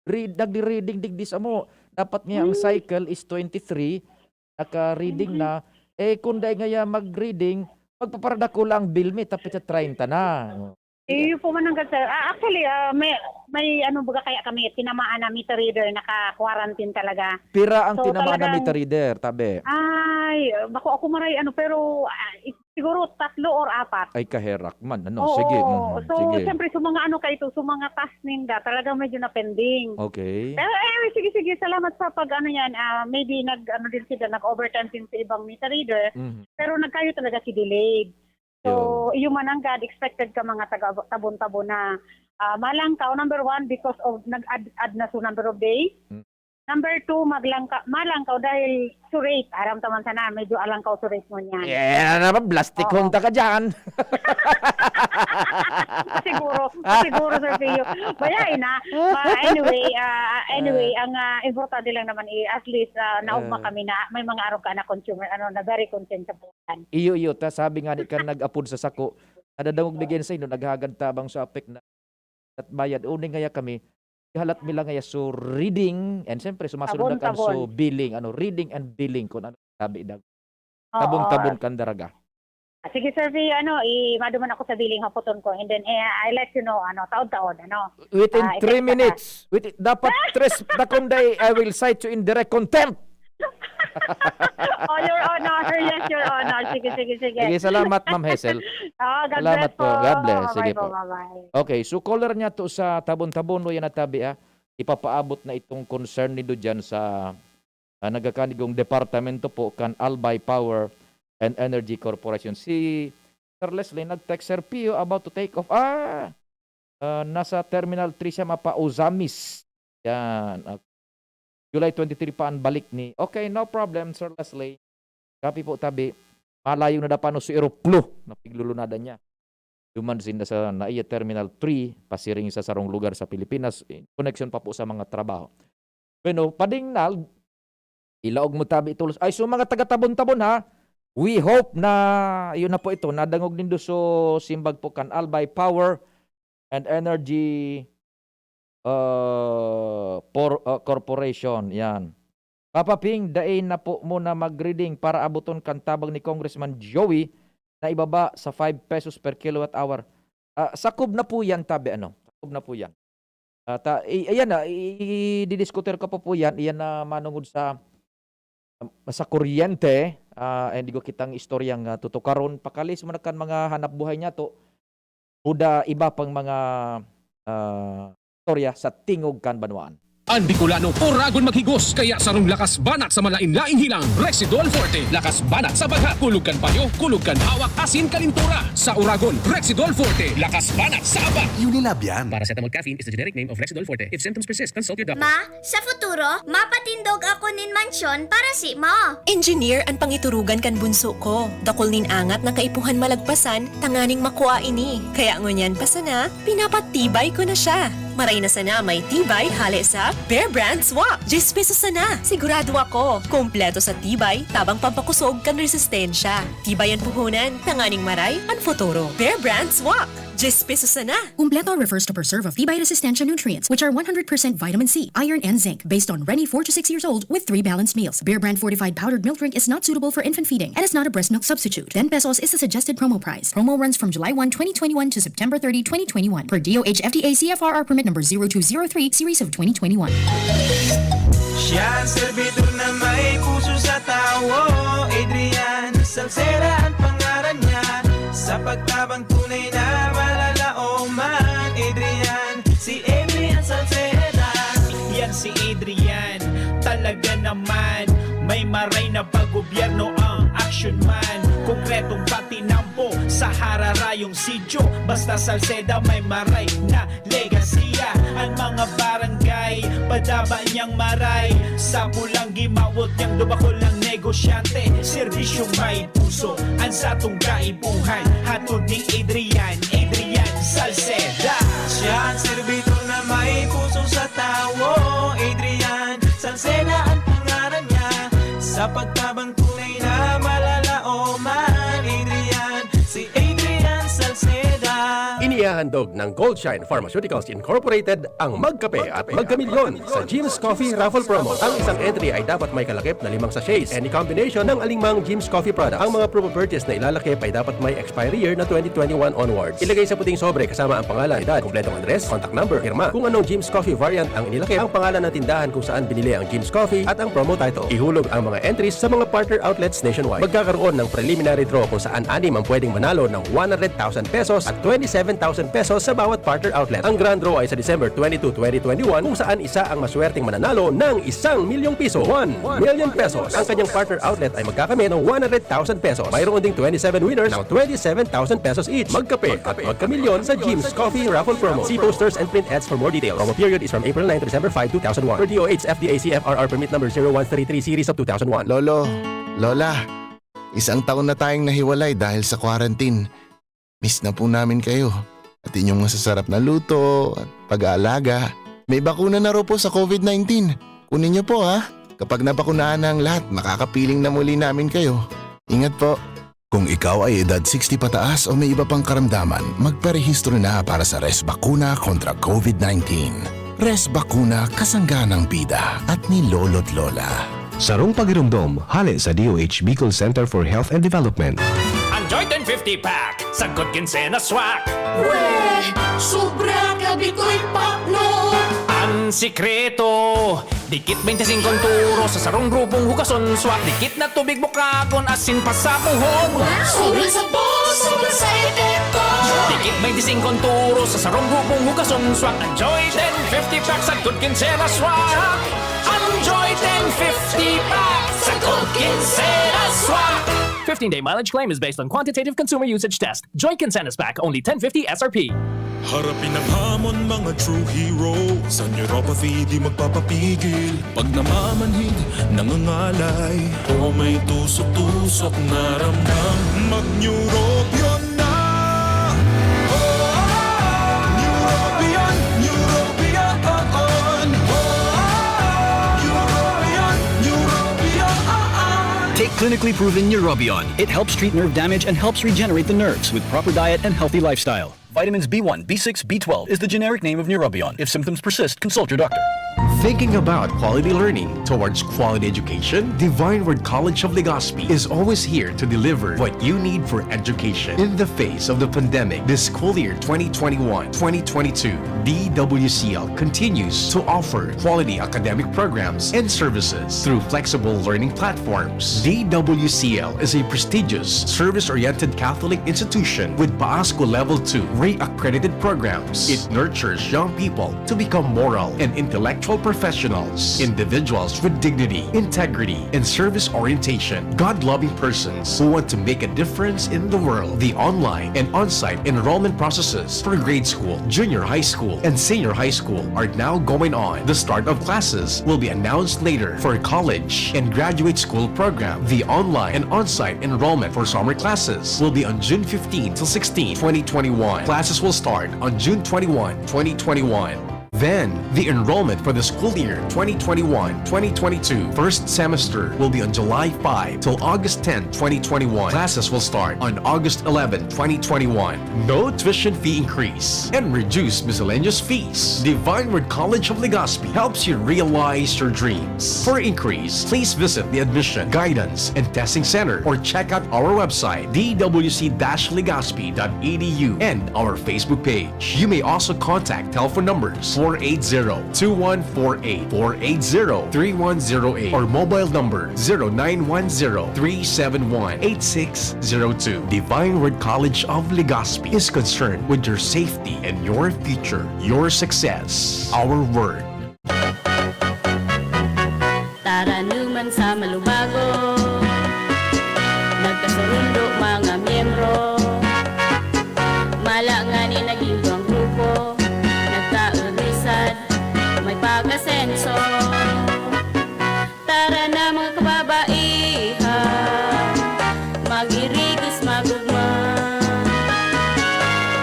nagdi-reading digdis mo. Dapat nga ang cycle is 23. Naka-reading na. Kung daing nga mag-reading, magpaparada ko lang bill me tapos sa 30 na. Yung po man hanggang sir. Actually, may baga kaya kami tinamaan na meter reader, naka-quarantine talaga. Pira ang tinamaan na meter reader, tabi. Ay, bako ako maray pero siguro 3 or 4. Ay kaherak man. Ano? Oo, Sige. so Sige. siyempre sa mga sa mga task ninda, talagang medyo na pending. Okay. Pero anyway, sige, salamat sa yan. Maybe din sila, nag-overtime din sa ibang meter reader, pero nagkayo talaga si delayed. So, yung mananggad, expected ka mga tabon-tabon na malangkaw, number 1, because of nag-add na so number of days. Number 2, malangkaw dahil surate. Aram taman sana, medyo alangkaw surate mo niyan. Yeah, naman, plastic hunta ka dyan. Siguro, Sir Pio. Bayain na. Anyway, ang importante lang naman at least naugma kami na may mga araw ka na consumer, na very content sa buwan. Iyo, sabi nga ni ka nag-apod sa sako. Nadadangog digin sa inyo, naghagad tabang sa apek na at bayad. Uning ngaya kami, halat mila ngaya so reading and siyempre sumasunod na kan so billing, reading and billing kung ano sabi dag. Tabon-tabon kan daraga. Sige, Sir V, maduman ako sa billing hapoton ko and then I let you know, taon-taon, Within 3 minutes. Dapat 3 sekunday, I will cite you in direct contempt. Your Honor. Yes, Your Honor. Sige. Sige, salamat, Ma'am Hazel. God Salamat bless po. God bless. Sige Bye-bye po. Bye-bye. Okay, so caller niya to sa tabon-tabon o yan natabi ipapaabot na itong concern nito dyan sa nagakanigong departamento po kan Albay Power and Energy Corporation. Si Sir Leslie nag-text, Sir Pio about to take off. Nasa Terminal 3 siya mapa-Uzamis. Yan. July 23 pa ang balik ni. Okay, no problem, Sir Leslie. Kapi po tabi. Malayo na dapano si Aeroplo na piglulunada niya. Duman sin sa naiya Terminal 3, pasiring sa sarong lugar sa Pilipinas. Connection pa po sa mga trabaho. Bueno, padingnal, ilaog mo tabi itulos. Ay, so mga taga-tabon-tabon ha, we hope na, yun na po ito, nadangog nindo so simbag po kan Albay Power and Energy Corporation. Yan. Papaping, dain na po muna mag-reading para abuton kan tabang ni Congressman Joey na ibaba sa 5 pesos per kilowatt hour. Sakob na po yan, tabi. Sakob na po yan. Ayan na, i-discuter ko po yan. Iyan na manungod sa kuryente. Hindi ko kitang istoryang tutukaron. Pakalis mo na kan mga hanap buhay niya to. Buda iba pang mga istorya sa tingog kan banwaan. Ang Bicolano, oragon maghigos, kaya sarong lakas banat sa malain-laing hilang. Rexidol Forte, lakas banat sa baga, kulog kan payo, kulog kan hawak, asin kalintura. Sa oragon, Rexidol Forte, lakas banat sa aba. Unilab yan. Paracetamol caffeine is the generic name of Rexidol Forte. If symptoms persist, consult your doctor. Ma, sa futuro, mapatindog ako nin mansyon para si Ma. Engineer ang pangiturugan kan bunso ko. Dakol nin angat na kaipuhan malagpasan, tanganing makuha ini. Kaya ngunyan pa sana, pinapatibay ko na siya. Maray na sana may tibay hali sa Bear Brand Swak. 10 pesos sana. Sigurado ako. Kompleto sa tibay, tabang pampakusog kan resistensya. Tibay ang puhunan, tanganing maray, ang futuro. Bear Brand Swak. 10 pesos sana. Kumpleto refers to per serve of Tibay resistensya nutrients, which are 100% vitamin C, iron, and zinc, based on Rennie 4 to 6 years old with 3 balanced meals. Bear Brand fortified powdered milk drink is not suitable for infant feeding and is not a breast milk substitute. 10 pesos is the suggested promo price. Promo runs from July 1, 2021 to September 30, 2021 per DOH FDA CFRR permit number 0203 series of 2021. Siya ang servidor na may puso sa tao, Adrian Salceda ang pangalan niya. Sa pagtabang tunay na malalaoman, Adrian, si Adrian Salceda. Yan si Adrian, talaga naman. May maray na pag-gobyerno ang action man. Konkretong patinampo sa hararayong sidyo. Basta Salceda may maray na legasiya. Ang mga barangay, padaba niyang maray. Sa pulang gimawot niyang dubakol ng negosyante. Serbisyong may puso, ang satong kaibuhan. Hatod ni Adrian Salceda. Siya ang servidor na may puso sa tao, Adrian Salceda ang pangalan niya. Sa pagtabang tunay na malalaoman, Adrian, si Adrian Salceda. Iniya Inihahandog ng Goldshine Pharmaceuticals Incorporated ang Magkape at Magkamilyon sa Jim's Coffee Raffle Promo. Ang isang entry ay dapat may kalakip na 5 sachets. Any combination ng alingmang Jim's Coffee products. Ang mga proof of purchase na ilalakip ay dapat may expiry year na 2021 onwards. Ilagay sa puting sobre kasama ang pangalan, edad, kompletong address, contact number, firma, kung anong Jim's Coffee variant ang inilakip, ang pangalan ng tindahan kung saan binili ang Jim's Coffee at ang promo title. Ihulog ang mga entries sa mga partner outlets nationwide. Magkakaroon ng preliminary draw kung saan 6 ang pwedeng manalo ng 100,000 pesos at 27,000 pesos sa bawat partner outlet. Ang grand draw ay sa December 22, 2021 kung saan isa ang maswerteng mananalo ng 1,000,000 piso. 1 million pesos. Ang kanyang partner outlet ay magkakamit ng 100,000 pesos. Mayroon ding 27 winners ng 27,000 pesos each. Magkape at magkamilyon sa Jim's Coffee Raffle Promo. See posters and print ads for more details. Promo period is from April 9 to December 5, 2001. Per DOH FDA CFRR permit number 0133 series of 2001. Lolo, Lola, isang taon na tayong nahiwalay dahil sa quarantine. Miss na po namin kayo. At inyong masasarap na luto at pag-aalaga. May bakuna na raw po sa COVID-19. Kunin niyo po ha. Kapag nabakunahan na ang lahat, makakapiling na muli namin kayo. Ingat po. Kung ikaw ay edad 60 pataas o may iba pang karamdaman, magparehistro na para sa Res Bakuna kontra COVID-19. Res Bakuna, kasangga ng bida at ni Lolo't Lola. Sarong pagirumdom, hali sa DOH Bicol Center for Health and Development. Enjoy 1050 pack sa Good Quincena Swak. Weh, sobra ka Bicol Paklo. Ang sikreto, dikit 25 turo sa sarong grupong hugason swak. Dikit na tubig bukagon asin pa sa puhon. Sobrang sabon, sobrang sa epekto. Dikit 25 turo sa sarong grupong hugason swak. Enjoy 1050 pack sa Good Quincena Swak. Enjoy 1050 pack sa Good Quincena Swak. 15-day mileage claim is based on quantitative consumer usage test. Joy Quincenas Pack, only 1050 SRP. Harapin ang hamon mga true hero. Sa neuropathy di magpapapigil. Pag namamanhid, nangangalay, o may tusok-tusok na ramdam, mag-neurobion na. Neurobion, Neurobion on. Neurobion, Neurobion on. Take clinically proven Neurobion. It helps treat nerve damage and helps regenerate the nerves with proper diet and healthy lifestyle. Vitamins B1, B6, B12 is the generic name of Neurobion. If symptoms persist, consult your doctor. Thinking about quality learning towards quality education? Divine Word College of Legazpi is always here to deliver what you need for education. In the face of the pandemic, this school year 2021-2022, DWCL continues to offer quality academic programs and services through flexible learning platforms. DWCL is a prestigious, service-oriented Catholic institution with PASCO Level 2 Ray-accredited programs. It nurtures young people to become moral and intellectual professionals, individuals with dignity, integrity, and service orientation, God-loving persons who want to make a difference in the world. The online and on-site enrollment processes for grade school, junior high school, and senior high school are now going on. The start of classes will be announced later. For college and graduate school program, the online and on-site enrollment for summer classes will be on June 15 till 16, 2021. Classes will start on June 21, 2021. Then, the enrollment for the school year 2021-2022 first semester will be on July 5 till August 10, 2021. Classes will start on August 11, 2021. No tuition fee increase and reduced miscellaneous fees. Divine Word College of Legazpi helps you realize your dreams. For increase, please visit the Admission, Guidance, and Testing Center or check out our website dwc-legazpi.edu and our Facebook page. You may also contact telephone numbers 480-2148, 480-3108, or mobile number 0910-371-8602. Divine Word College of Legazpi is concerned with your safety and your future, your success, our word. Tara naman sa malubago, nagkasurundo mga miyembro, malangani naging buwang grupo, nagkaurisad, may pag-asenso. Tara na mga kababaihan, mag-irigis magugma,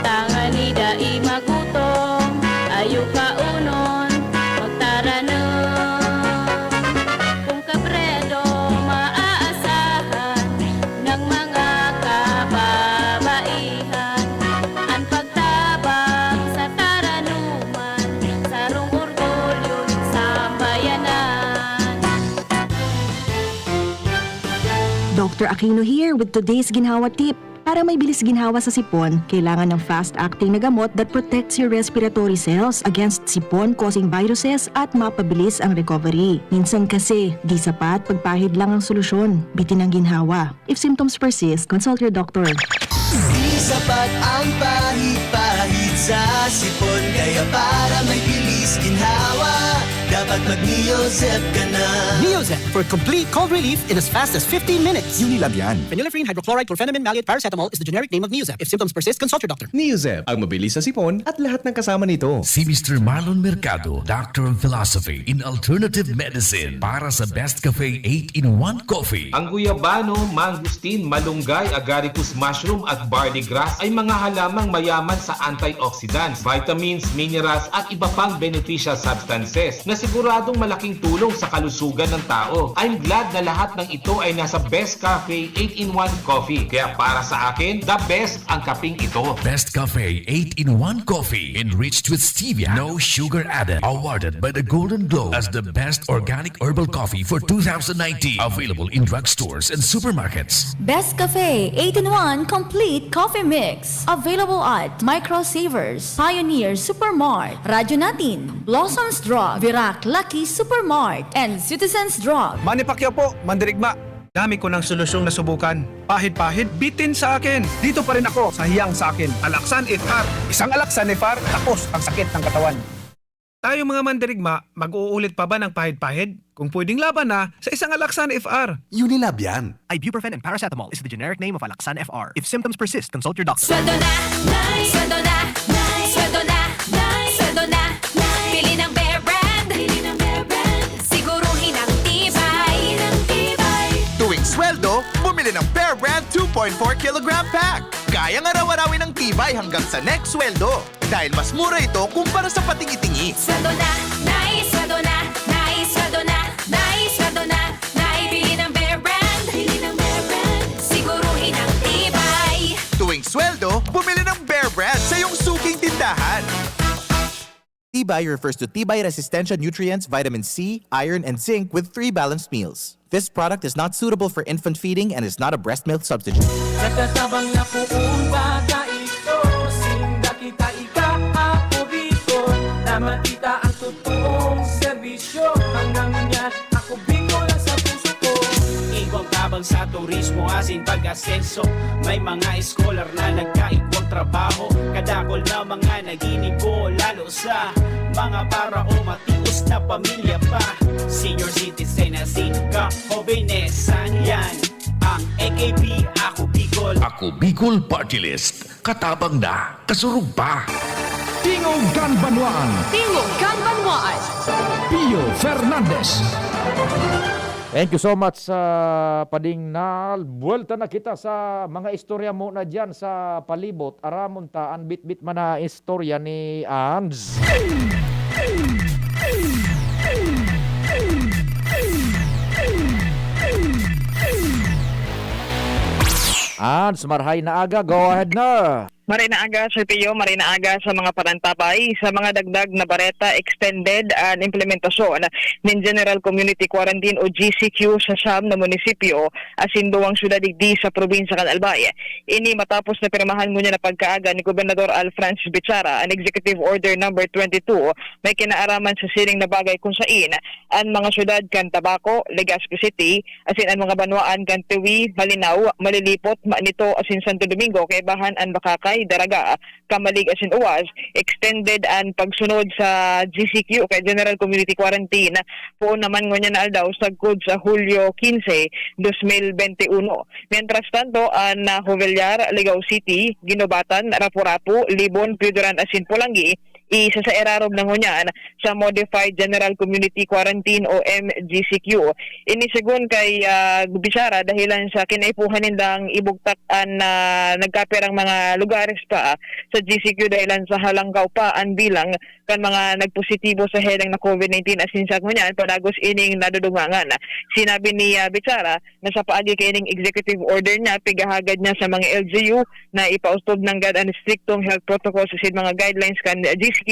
tangani dai magutong, ayo kaunon, magtara na. Kung kabredo maaasahan ng mga kababaihan, ang pagtaba Aquino here with today's ginhawa tip. Para may bilis ginhawa sa sipon, kailangan ng fast-acting na gamot that protects your respiratory cells against sipon-causing viruses at mapabilis ang recovery. Minsan kasi, di sapat pagpahid lang ang solusyon. Bitin ang ginhawa. If symptoms persist, consult your doctor. Di sapat ang pahit-pahit sa sipon, kaya para may bilis ginhawa, dapat mag-Neozep ka na. Neozep for complete cold relief in as fast as 15 minutes. Unilab yan. Phenylephrine, hydrochloride, chlorpheniramine, maleate, paracetamol is the generic name of Neozep. If symptoms persist, consult your doctor. Neozep, ang mabilis sa sipon at lahat ng kasama nito. Si Mr. Marlon Mercado, Doctor of Philosophy in Alternative Medicine para sa Best Cafe 8-in-1 Coffee. Ang guyabano, mangustin, malunggay, agaricus mushroom at barley grass ay mga halamang mayaman sa antioxidants, vitamins, minerals at iba pang beneficial substances na siguradong malaking tulong sa kalusugan ng tao. I'm glad na lahat ng ito ay nasa Best Cafe 8-in-1 Coffee. Kaya para sa akin, the best ang kaping ito. Best Cafe 8-in-1 Coffee enriched with stevia, no sugar added. Awarded by the Golden Globe as the best organic herbal coffee for 2019. Available in drugstores and supermarkets. Best Cafe 8-in-1 Complete Coffee Mix. Available at Micro Savers, Pioneer Supermart, Radyo Natin, Blossom's Drug, Virac Lucky Supermart, and Citizens Drug. Manny Pacquiao po, Mandirigma. Dami ko ng solusyong nasubukan. Pahid-pahid, bitin sa akin. Dito pa rin ako sa hiyang sa akin. Alaksan FR. Isang Alaksan FR, tapos ang sakit ng katawan. Tayo mga mandirigma, mag-uulit pa ba ng pahid-pahid? Kung pwedeng laban na sa isang Alaksan FR. Unilab yan. Ibuprofen and paracetamol is the generic name of Alaksan FR. If symptoms persist, consult your doctor. Sweldo na, sweldo na, sweldo na, sweldo na, pili ng Bear Brand, siguruhin ang tibay, Tuwing sweldo, bumili ng Bear Brand 2.4 kilogram pack. Kayang araw-arawin ng tibay hanggang sa next sweldo. Dahil mas mura ito kumpara sa patingi-tingi. sweldo na, sweldo na, sweldo na, sweldo na, pili ng Bear Brand, siguruhin ang tibay. Tuwing sweldo, bumili ng Bear Brand sa iyong suking tindahan. Tibay refers to Tibay Resistensya nutrients, vitamin C, iron, and zinc with 3 balanced meals. This product is not suitable for infant feeding and is not a breast milk substitute. Natatabang na puong bata ito, sinda kita ika-ako dito, na makita ang totoong serbisyo. Hanggang yan, ako biko lang sa puso ko. Igwang tabang sa turismo, asin pag-asenso. May mga scholar na nagkaikwang trabaho. Kadakol na mga naginip ko, lalo sa mga para o matius na pamilya pa. Senior citizen na sinka, hobenesan yan. Ang AKP, Ako Bicol. Ako Bicol Party List. Katabang na, kasurug pa. Tingog Ganbanwaan. Tingog Ganbanwaan. Pio Fernandez. Thank you so much sa pading na buwelta na kita sa mga istorya mo na dyan sa palibot. Aramon ta, ang bit-bit man na istorya ni Ans. Ans, marhay na aga. Go ahead na. Marina aga sa Pio, Marina aga sa mga parantabay, sa mga dagdag na bareta, extended ang implementasyon ng General Community Quarantine o GCQ sa siyam na munisipyo asin duwang syudad digdi sa probinsya kan Albay. Ini matapos na pirmahan muna na pagkaaga ni Gobernador Alfranz Bichara ang Executive Order number 22 may kinaaraman sa siring na bagay kung saan ang mga syudad kan Tabaco, Legazpi City, asin ang mga banwaan kan Tiwi, Malinaw, Malilipot, Manito, asin Santo Domingo, Kaibahan, ang Bakakay, Daraga, Kamalig asin Uwas, extended ang pagsunod sa GCQ kay General Community Quarantine po naman ngunyan na aldaw sagkod sa Hulyo 15, 2021. Mientras tanto, ang Jovellar, Ligao City, Ginobatan, Rapu-Rapu, Libon, Piuduran asin Pulangi, isa sa erarob ng hunyan sa Modified General Community Quarantine o MGCQ. Inisigun kay Bichara dahilan sa kinaipuhan nindang ibugtakan na nagkapirang mga lugares pa sa GCQ dahilan sa halangkaw pa ang bilang kan mga nagpositibo sa hedang na COVID-19 asin sa hunyan padagos ining nadudugangan. Sinabi ni Bichara na sa paagi kay ining executive order niya pigahagad niya sa mga LGU na ipaustob ng gad ang striktong health protocols asin mga guidelines kan GCQ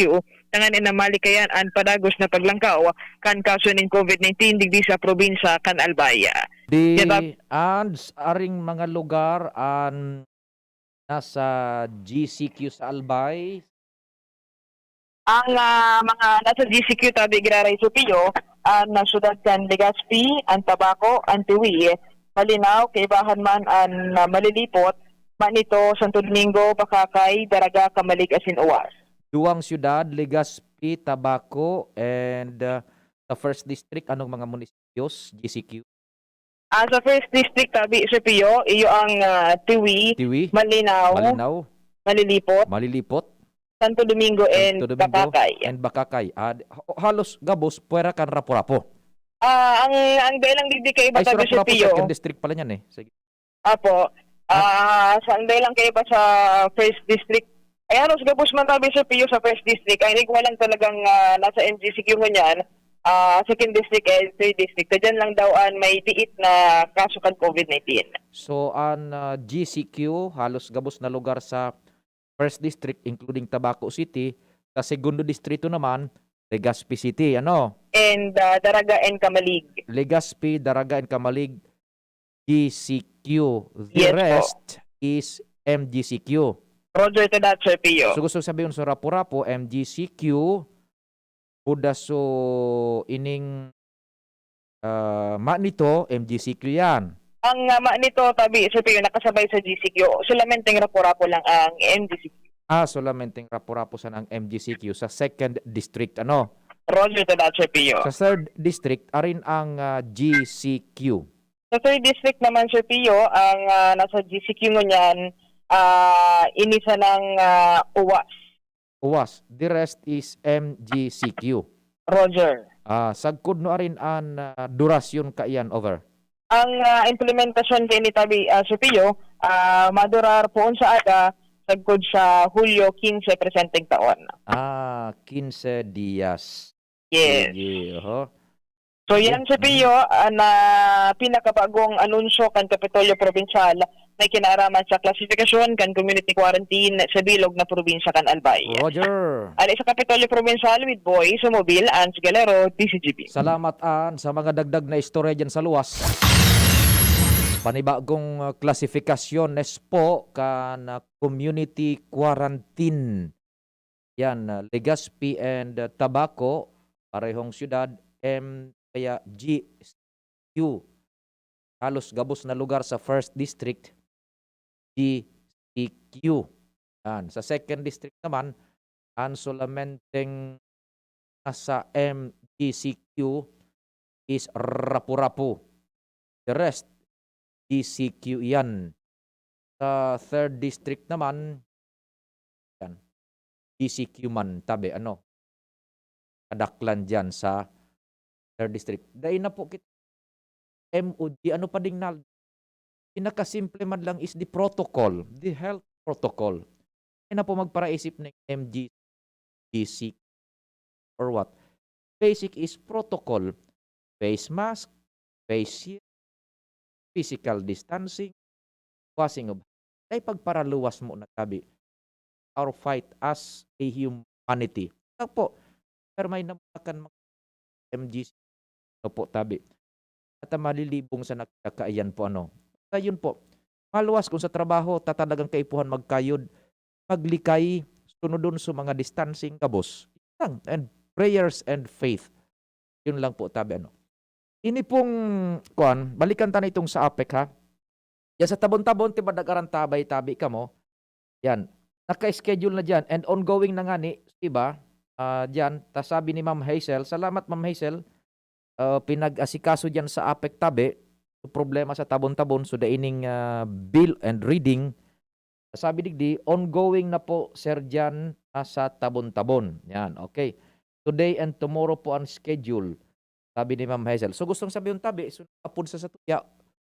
tangan na malikayan ang padagos na paglangkaw kan kaso ng COVID-19 digdi sa probinsya kan Albay. Di Yes, ads aring mga lugar nasa GCQ sa Albay. Ang mga nasa GCQ tabi Giraray Supio, ang syudad kan Legazpi, ang Tabaco, ang Tiwi, malinaw, kaibahan man ang malilipot, manito, Santo Domingo, Bakakay, Daraga, Kamalig, Asin, Uwas. Duwang siyudad, Legazpi, Tabaco, and sa First District, anong mga munisipios, GCQ? Sa First District tabi Supio, iyo ang Tiwi, Tiwi, Malinaw, Malilipot, Malilipot, Santo Domingo, and Santo Domingo, Bakakay. and Bakakay. Halos gabos, puwera kan rapo-rapo. Ang dahil lang di kay iba Ay, sa tabi rapo-rapo, Supio. second district pala yan eh. Sige. Apo, sa dahil lang kay iba sa First District. Ay halos gabos man tabi Supio sa First District. Ay walang talagang nasa MGCQ mo niyan. Second District and Third District. Diyan lang daw may tiit na kaso kan COVID-19. So, ang GCQ, halos gabos na lugar sa First District, including Tabaco City. Sa Segundo Distrito naman, Legazpi City. Ano? And Daraga and Kamalig. Legazpi, Daraga, and Kamalig, GCQ. The Yes, rest is MGCQ. Roger to that, Sir Pio. So, gusto sabihin sa Rapo-Rapo, MGCQ, Buda so ining nito, MGCQ yan. Ang nito tabi Sir Pio nakasabay sa GCQ. Solamente rapo-rapo lang ang MGCQ. Solamente Rapo-Rapo sa ng MGCQ sa Second District. Ano? Roger to that, Sir Pio. Sa Third District, arin ang GCQ. Sa Third District naman, Sir Pio, ang nasa GCQ mo niyan, inisa ng UWAS. UWAS. The rest is MGCQ. Roger. Sagkod no arin ang durasyon kaiyan, over. Ang implementasyon kay ni tabi Sir Pio, madurar poon sa aga, sagkod sa Hulyo 15 presenteng taon. 15 días. Yes. Sige, So yan Sir Pio, na pinakabagong anunsyo kan Kapitolyo Provincial may kinaaraman sa klasifikasyon kan community quarantine sa bilog na probinsya kan Albay. Roger. Ali sa Kapitolyo Provincial with Boy Sumobil, Ans Galero, DCGP. Salamat sa mga dagdag na istorya dyan sa luwas. Panibagong klasifikasyon po kan community quarantine. Yan, Legazpi and Tabaco, parehong syudad, kaya GCQ. Halos gabos na lugar sa First District, GCQ. Yan. Sa Second District naman, ang solamenteng nasa MGCQ is Rapu-Rapu. The rest, GCQ yan. Sa Third District naman, yan, GCQ man, tabi, kadaklan dyan sa Third District. Dahil na po kita, MOG, ano pa ding pinakasimple man lang is the protocol, the health protocol. Dahil na po magparaisip ng MG, GCQ, or what? Basic is protocol, face mask, face shield, physical distancing, washing of hands. Ay pagparaluwas mo na tabi our fight as a humanity. Ito po, pero may namakan mga MGC po tabi. At malilibong sa nakakaiyan po Ayun po, maluwas kung sa trabaho, tatalagang kaipuhan magkayod, maglikay, sunodon sa mga distancing kabos. And prayers and faith. Yun lang po tabi Ini pong, balikan ta na itong sa APEC ha. Yan sa tabon-tabon, tiba nag-arantabay tabi ka mo. Yan, naka-schedule na dyan and ongoing na nga ni, diba? Dyan, sabi ni Ma'am Hazel, salamat Ma'am Hazel, pinag-asikaso dyan sa APEC tabi, problema sa tabon-tabon, so daining bill and reading, sabi digdi, ongoing na po sir dyan sa tabon-tabon. Yan, okay. Today and tomorrow po ang schedule, sabi ni Ma'am Hazel. So gustong sabi yung tabi, so napun sa tuya,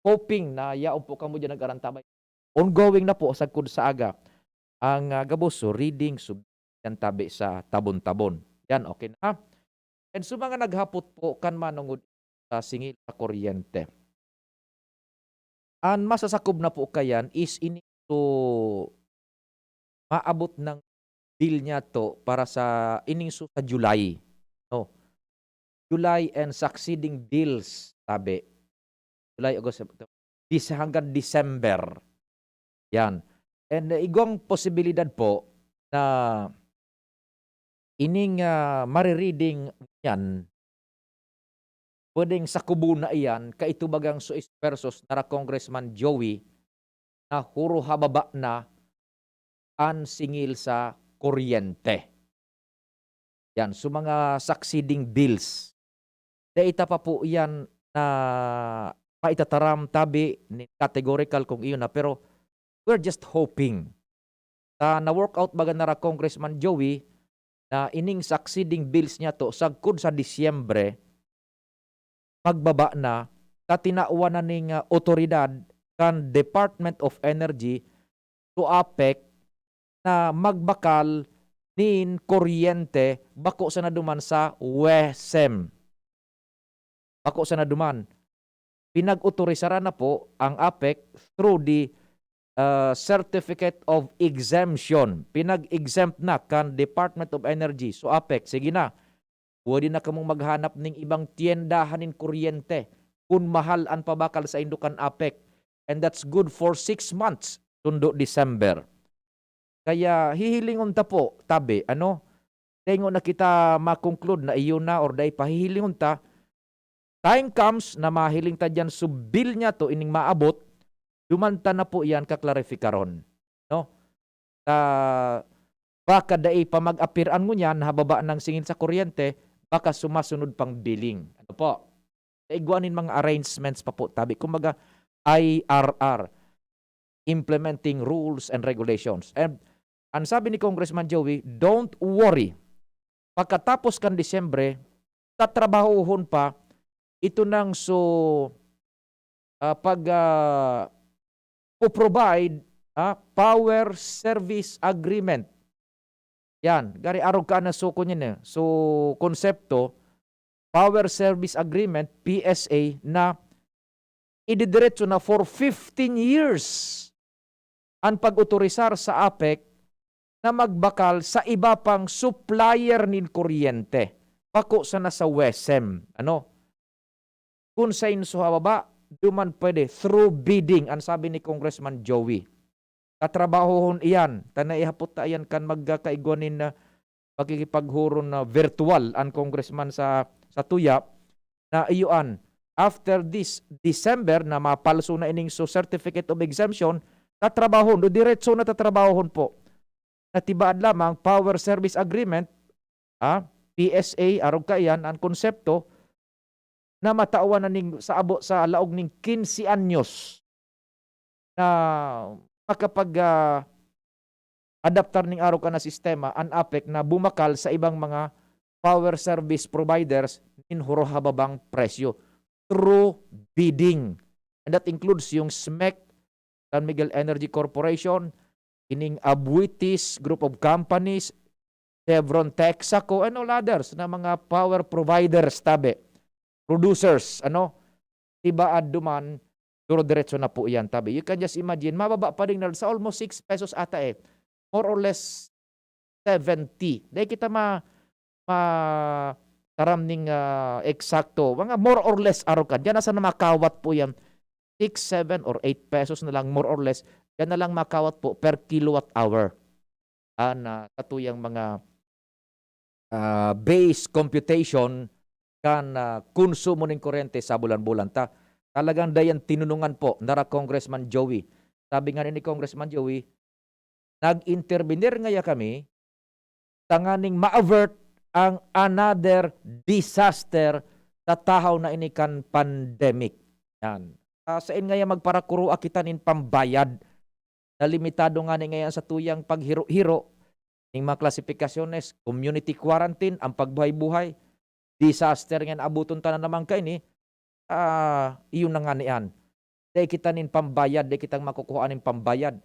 hoping na yaon po kamo dyan nag-arantabay. Ongoing na po, sagkod sa aga, ang gabos, so reading, so yan tabi sa tabon-tabon. Yan, okay na. And so mga naghapot po kan manungod sa singil sa kuryente. Ang masasakob na po kayan is inito maabot ng bill niya to para sa iningso sa July. No. July and succeeding bills, tabi. July, August, September. Hanggang December. Yan. And igong posibilidad po na ining marireading yan, pwedeng sa kubo na iyan, kaitubagang suis versus nara Congressman Joey na huro hababa na an singil sa kuryente. Yan, so mga succeeding bills. Daita pa po yan na paitataram tabi ni categorical kung iyon na, pero we're just hoping na-work out baga nara Congressman Joey na ining succeeding bills niya to sagkod sa Disyembre magbaba na katinauan na ning otoridad kan Department of Energy to APEC na magbakal nin kuryente bako sa naduman sa WESM. Bako sa naduman. Pinag-otorisara na po ang APEC through the Certificate of Exemption. Pinag-exempt na kan Department of Energy. So APEC, sige na, pwede na kamong maghanap ng ibang tiendahan ng kuryente kung mahal ang pabakal sa indukan APEC. And that's good for 6 months, tundo December. Kaya hihilingon ta po, tabi, Tengo na kita makonclude na iyon na or day pahihilingon ta, time comes na mahiling ta dyan subil niya to ining maabot, dumanta na po yan kaklarifikaron. No? Baka daay pa mag-appearan mo niyan, hababa ng singil sa kuryente, baka sumasunod pang billing. Ano po? Iguanin mga arrangements pa po, tabi. Kumbaga, IRR, Implementing Rules and Regulations. And ang sabi ni Congressman Joey, don't worry. Pagkatapos kan Disyembre, tatrabahohon pa, ito nang provide Power Service Agreement. Yan, gari araw ka na suko niya. So, konsepto, Power Service Agreement, PSA, na ididiretso na for 15 years ang pag-otorisar sa APEC na magbakal sa iba pang supplier nin kuryente. Pako sa nasa WESM. Kung sa inso hababa, duman pwede through bidding, ang sabi ni Congressman Joey. Katrabahohon iyan, tanay-hapot ta iyan kan magkaigonin na pagkikipaghuron na virtual ang congressman sa tuya na iyuan. After this December na mapalso na ining certificate of exemption, tatrabahon, diretso na tatrabahon po. Natibaan lamang Power Service Agreement, PSA, arog ka iyan, ang konsepto na matawan na ning sa abo sa laog ning 15 anyos na makapag adaptar ning araw ka na sistema an APEC na bumakal sa ibang mga power service providers in horohababang presyo through bidding. And that includes yung SMEC, San Miguel Energy Corporation, ining Abuitis Group of Companies, Chevron, Texaco, and all others na mga power providers, tabi. Producers, tibaad duman, duro diretso na po yan, tabi. You can just imagine, mababa pa rin sa almost 6 pesos ata more or less 70. Dahil kita taram ning eksakto, mga more or less araw ka. Diyan nasa na makawat po yan, 6, 7, or 8 pesos na lang, more or less. Yan na lang makawat po per kilowatt hour. Na katuyang mga base computation kan konsumo ng kuryente sa bulan-bulan. Talagang dayan tinunungan po nara Congressman Joey. Sabi nga ni Congressman Joey, nag-intervenir ngaya kami tanganing ma-avert ang another disaster sa tahaw na inikan pandemic. Yan. Sa ngaya magparakuro akitanin pambayad na limitado nga ni ngayon sa tuyang paghiro-hiro ng mga klasifikasyones, community quarantine, ang pagbuhay-buhay, disaster nga abuton tanan naman kay ni iyon na nga niyan. Dahil kita nin pambayad, dahil kitang makukuha nin pambayad.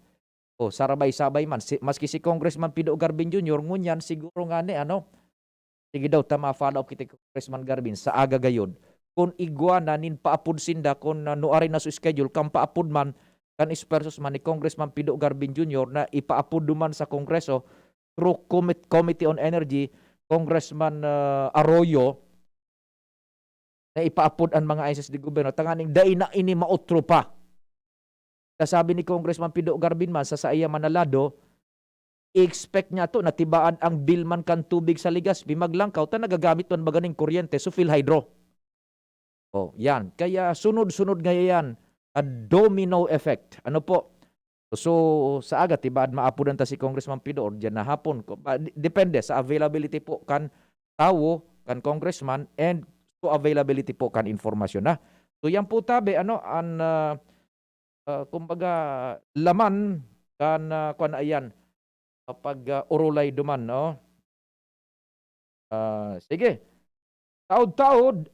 O sarabay-sabay man, maski si Congressman Pido Garbin Jr., ngunyan siguro nga ni sige daw tama follow up kita Congressman Garbin sa aga gayon. Kung iguana nin paapod sinda, kung nuari na su schedule, kang paapod man, kan ispersos man ni Congressman Pido Garbin Jr. na ipaapod duman sa Kongreso through Committee on Energy, Congressman Arroyo, na ipaapod ang mga ISS di gobyerno, tanganing dai na ini mautro pa. Sabi ni Congressman Pido Garbinman sa Iya Manalado, i-expect niya to natibaan ang bilman kan tubig sa Ligaspi, maglangkaw ta nagagamit man baganing kuryente so hydro. Oh, yan. Kaya sunod-sunod ngayon a domino effect. Ano po? So sa aga tibaan maapudan ta si Congressman Pido or diyan na hapon. Depende sa availability po kan tawo, kan congressman and so availability po kan informasyon na. So yan po tabi kumbaga laman kan kuan ayan kapag urulay duman no. Sige. Taod-taod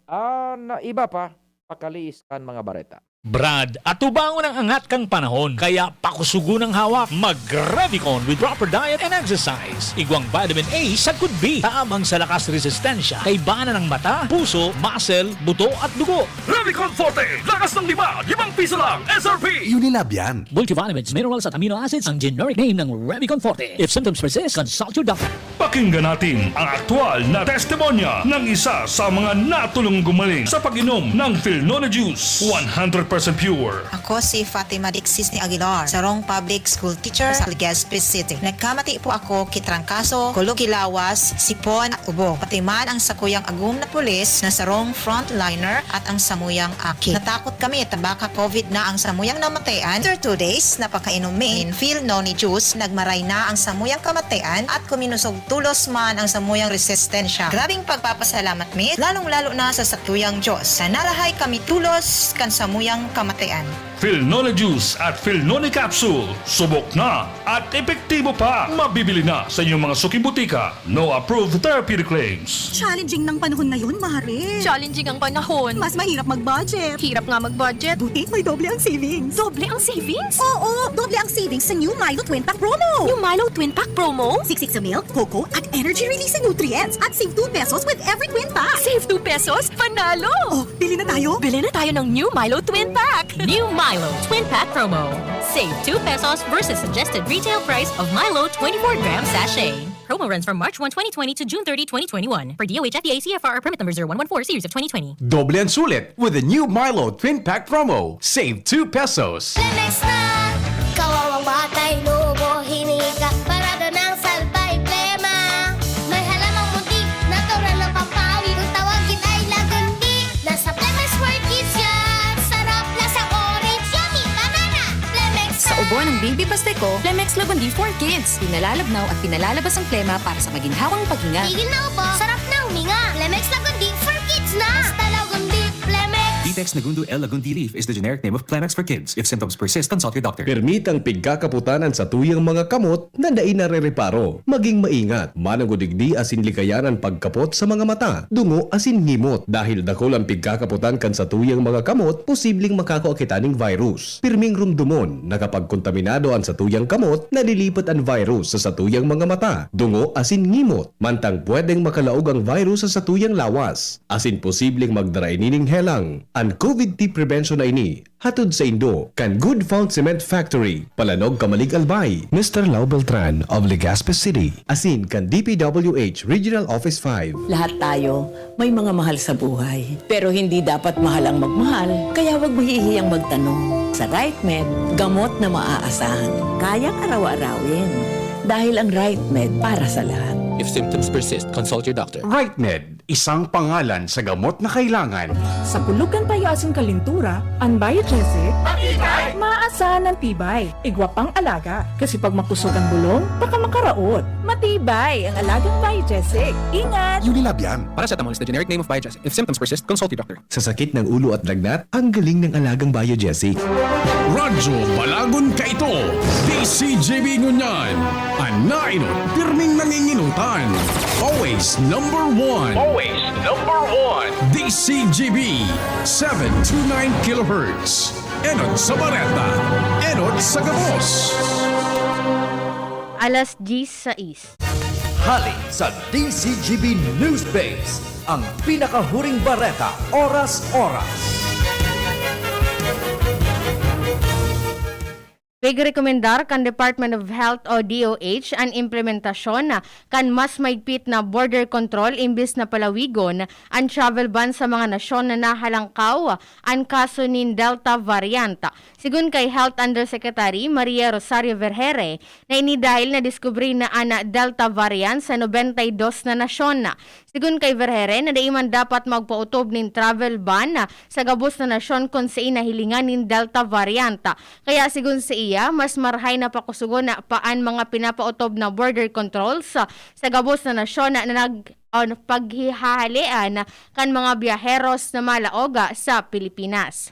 na iba pa pakaliis kan mga bareta. Brad, atubangon ang angat kang panahon, kaya pakusugo ng hawak. Mag-Revicon with proper diet and exercise. Igwang vitamin A sa could be. Taamang sa lakas resistensya, kay bana ng mata, puso, muscle, buto at dugo. Revicon Forte, lakas ng 5 piso lang, SRP! Unilab yan. Multivitamins, minerals at amino acids ang generic name ng Revicon Forte. If symptoms persist, consult your doctor. Pakinggan natin ang aktwal na testimonya ng isa sa mga natulong gumaling sa pag-inom ng Philnona Juice. 100% pure. Ako si Fatima Dixis ni Aguilar, sarong public school teacher sa Legazpi City. Nagkamati po ako kitrangkaso, Kulugilawas, Sipon, Ubo. Pati man ang sakuyang agum na pulis na sarong frontliner at ang samuyang aki. Natakot kami tabaka COVID na ang samuyang namatayan. After 2 days, napakainom min Philnona Juice, nagmaray na ang samuyang kamatayan at kuminusog tulos man ang samuyang resistensya. Grabing pagpapasalamat mi, lalong-lalo na sa sakuyang Diyos. Na narahay kami tulos kan samuyang kamatayan. Philnona Juice at Philnona Capsule. Subok na at epektibo pa. Mabibili na sa inyong mga suking butika. No approved therapeutic claims. Challenging ng panahon ngayon, Mare. Challenging ang panahon. Mas mahirap mag-budget. Hirap nga mag-budget. Buti may doble ang savings. Doble ang savings? Oo, doble ang savings sa New Milo Twin Pack Promo. New Milo Twin Pack Promo? Siksik sa milk, cocoa, at energy releasing nutrients. At save 2 pesos with every twin pack. Save 2 pesos? Panalo! Oh, bili na tayo? Bili na tayo ng New Milo Twin Pack. New Milo Twin Pack Promo. Save 2 pesos versus suggested retail price of Milo 24-gram sachet. Promo runs from March 1, 2020 to June 30, 2021. Per DOH FDA CFR permit number 0114 series of 2020. Doble ang sulit with the new Milo Twin Pack Promo. Save 2 pesos. Lemex na! Kawawang batay, lubo, hinika, parada ng salbay, plema. May halamang muntik, natural ng pampawi, kung tawagin ay lagundi. Nasa Plemex World Kids yan, sarap lasa orange, yummy, banana, Plemex na! Sa ubo ng baby pasteco, Plemex Lagundi for Kids. Pinalalabnaw at pinalalabas ang plema para sa maginhawang paghinga. Tigil na upo, sarap na huminga. Plemex Lagundi for Kids na! Basta Lagundi, Plemex! Vitex Nagundu L. Lagundi Leaf is the generic name of Plemex for kids. If symptoms persist, consult your doctor. Permitang pigkakaputanan sa tuyang mga kamot na dai narereparo. Maging maingat. Managudigdi asin likayanan pagkapot sa mga mata. Dungo asin ngimot. Dahil dakol ang pigkakaputan kan sa tuyang mga kamot, posibleng makakaakitaning virus. Pirming rumdumon na kapag kontaminado ang sa tuyang kamot, nalilipat ang virus sa tuyang mga mata. Dungo asin ngimot. Mantang pwedeng makalaog ang virus sa tuyang lawas. Asin posibleng magdaraining helang. Ang COVID-19 prevention na ini, hatod sa Indo, kan Good Found Cement Factory, Palanog, Kamalig, Albay, Mr. Lau Beltran of Legazpi City. Asin kan DPWH Regional Office 5. Lahat tayo may mga mahal sa buhay. Pero hindi dapat mahal ang magmahal, kaya huwag mahihiyang magtanong. Sa RightMed, gamot na maaasahan. Kayang araw-arawin. Dahil ang RightMed para sa lahat. If symptoms persist, consult your doctor. RightMed, isang pangalan sa gamot na kailangan. Sa kulugan payasin kalintura, ang Biogesic, maaasahan ng tibay, igwapang alaga. Kasi pag makusog ang bulong, baka makaraot. Matibay ang alagang Biogesic. Ingat! Unilab yan. Paracetamol is the generic name of Biogesic. If symptoms persist, consult your doctor. Sa sakit ng ulo at lagnat, ang galing ng alagang Biogesic. Radyo Balagon ka ito. DCJB Ngunyan. Anainot, pirming nanginginutan. Always number one. Always number 1. DCGB 729 kHz. Enot sa Bareta. Enot sa Gabos. Alas 10:06. Hali sa DCGB Newsbase, ang pinakahuring bareta, oras-oras. Rekomendar kan Department of Health o DOH ang implementasyon kan mas maigpit na border control imbis na palawigon ang travel ban sa mga nasyon na nahalangkaw ang kaso nin Delta variant. Sigun kay Health Undersecretary Maria Rosario Vergere, na ini dahil na diskubre na ang Delta variant sa 92 na nasyon. Sigun kay Vergere, na daiman dapat magpautob nin travel ban sa gabos na nasyon kung sa inahilingan nin Delta variant. Kaya sigun sa mas marhay na pakusugon na paan mga pinapautob na border controls sa gabos na nasyon na paghihahalian kan mga biyaheros na malaoga sa Pilipinas.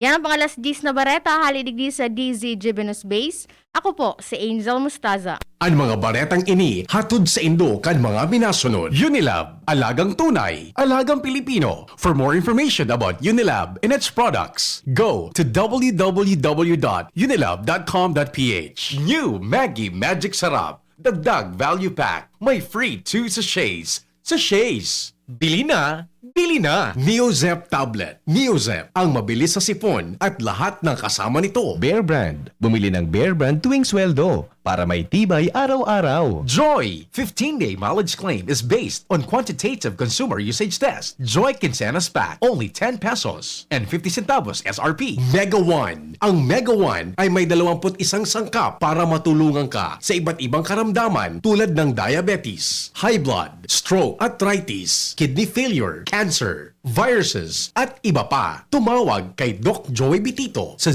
Yan ang pangalas 10 na bareta, halidigdi sa DZGB News Base. Ako po, si Angel Mustaza. Ang mga baretang ini hatod sa Indo kan mga minasunod. Unilab, alagang tunay, alagang Pilipino. For more information about Unilab and its products, go to www.unilab.com.ph. New Maggie Magic Sarap, dagdag value pack, may free 2 sachets. Sachets! Bili na! Bili na! Neozep Tablet. Neozep, ang mabilis sa sipon at lahat ng kasama nito. Bear Brand. Bumili ng Bear Brand tuwing sweldo para may tibay araw-araw. Joy 15-day mileage claim is based on quantitative consumer usage test. Joy Quincenas Pack, only 10 pesos and 50 centavos SRP. Mega One. Ang Mega One ay may 21 sangkap para matulungan ka sa iba't ibang karamdaman tulad ng diabetes, high blood, stroke, arthritis, kidney failure, cancer, viruses, at iba pa. Tumawag kay Doc Joey Bitito sa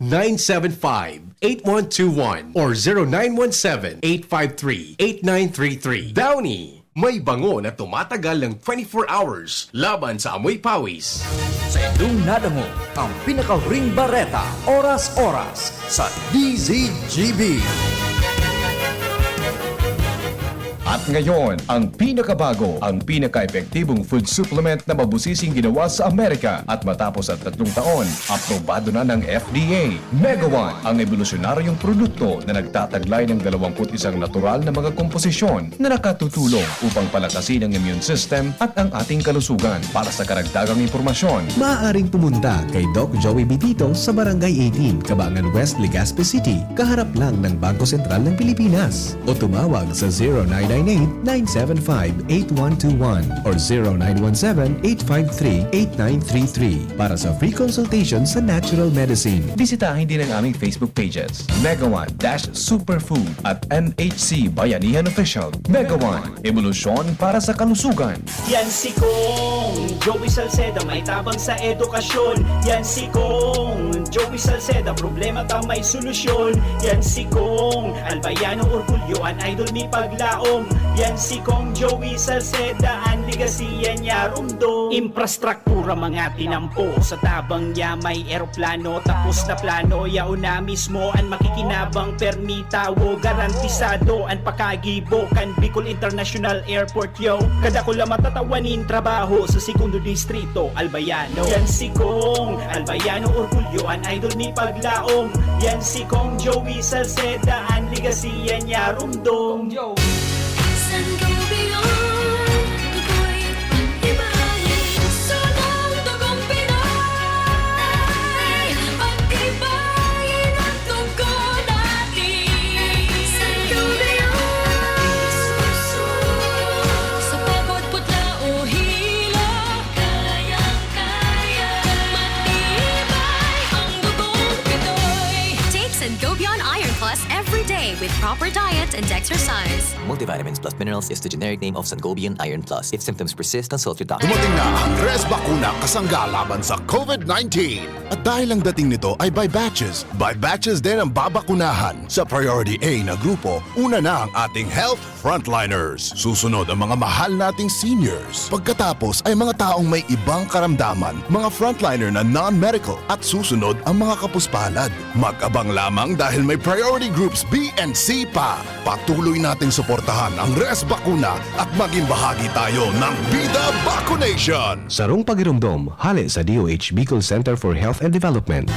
0998-975-8121 or 0917-853-8933. Downy, may bango na tumatagal ng 24 hours laban sa amoy pawis. Sa inyong nadamo ang pinaka-ring bareta, oras-oras sa DZGB. At ngayon, ang pinakabago, ang pinaka-epektibong food supplement na mabusising ginawa sa Amerika at matapos ang 3 taon, aprobado na ng FDA. Mega One, ang evolusyonaryong produkto na nagtataglay ng 21 natural na mga komposisyon na nakatutulong upang palakasin ang immune system at ang ating kalusugan. Para sa karagdagang impormasyon, Maaaring pumunta kay Doc Joey Bitito sa Barangay 18, Cabangan West, Legazpi City, kaharap lang ng Bangko Sentral ng Pilipinas. O tumawag sa 0998-975-8121 or 0917-853-8933 para sa free consultation sa natural medicine. bisitahin din ang aming Facebook pages, Mega One-Superfood at NHC Bayanihan Official. Mega One, evolusyon para sa kalusugan. Yan si Kong Joey Salceda, may tabang sa edukasyon. Yan si Kong Joey Salceda, problema ta may solusyon. Yan si Kong Albayano Orgulyo, an idol mi paglaom. Yan si Kong Joey Salceda, ang ligasiya niya rumdo. Infrastruktura mga tinampo, sa tabang niya may eroplano. Tapos na plano, yauna mismo ang makikinabang permita. Wo garantisado ang pakagibo kan Bicol International Airport yo. Kada ko lang matatawanin trabaho sa segundo distrito Albayano. Yan si Kong Albayano Orgulyo, an idol ni paglaom. Yan si Kong Joey Salceda, ang ligasiya niya rumdo. San Campeón, ako'y pag-ibahin. Sunong tugong Pinoy, pag-ibahin ang tugo natin. San Campeón, sa pagod, putla o hila, kayang-kaya, matibay ang dugong Pinoy. Take Sangobion Iron Plus every day with proper diet and exercise. Multivitamins plus minerals is the generic name of Sangobion Iron Plus. If symptoms persist, consult your doctor. Dumating na ang Res Bakuna kasangga laban sa COVID-19. At dahil ang dating nito ay by batches din ang babakunahan. Sa Priority A na grupo, una na ang ating health frontliners. Susunod ang mga mahal nating seniors. Pagkatapos ay mga taong may ibang karamdaman, mga frontliner na non-medical. At susunod ang mga kapuspalad. Mag-abang lamang dahil may priority groups B and C pa. Patuloy nating suportahan ang Res Bakuna at maging bahagi tayo ng Vida Vaccination. Sarong pagirumdom, hali sa DOH Bicol Center for Health and Development.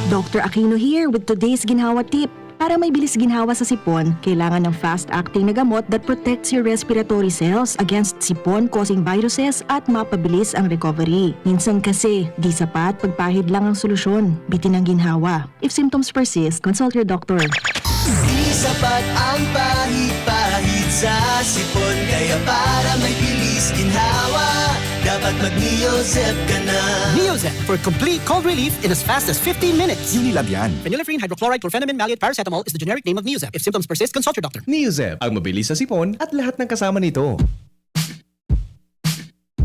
Dr. Aquino here with today's ginhawa tip. Para may bilis ginhawa sa sipon, kailangan ng fast-acting na gamot that protects your respiratory cells against sipon-causing viruses at mapabilis ang recovery. Minsan kasi, di sapat pagpahid lang ang solusyon. Bitin ang ginhawa. If symptoms persist, consult your doctor. Di sapat ang pahid-pahid sa sipon, kaya para may bilis ginhawa, dapat mag-Neozep ka na. Neozep for complete cold relief in as fast as 15 minutes. Unilab yan. Phenylephrine, hydrochloride, chlorpheniramine, maleate, paracetamol is the generic name of Neozep. If symptoms persist, consult your doctor. Neozep, ang mabilis sa sipon at lahat ng kasama nito.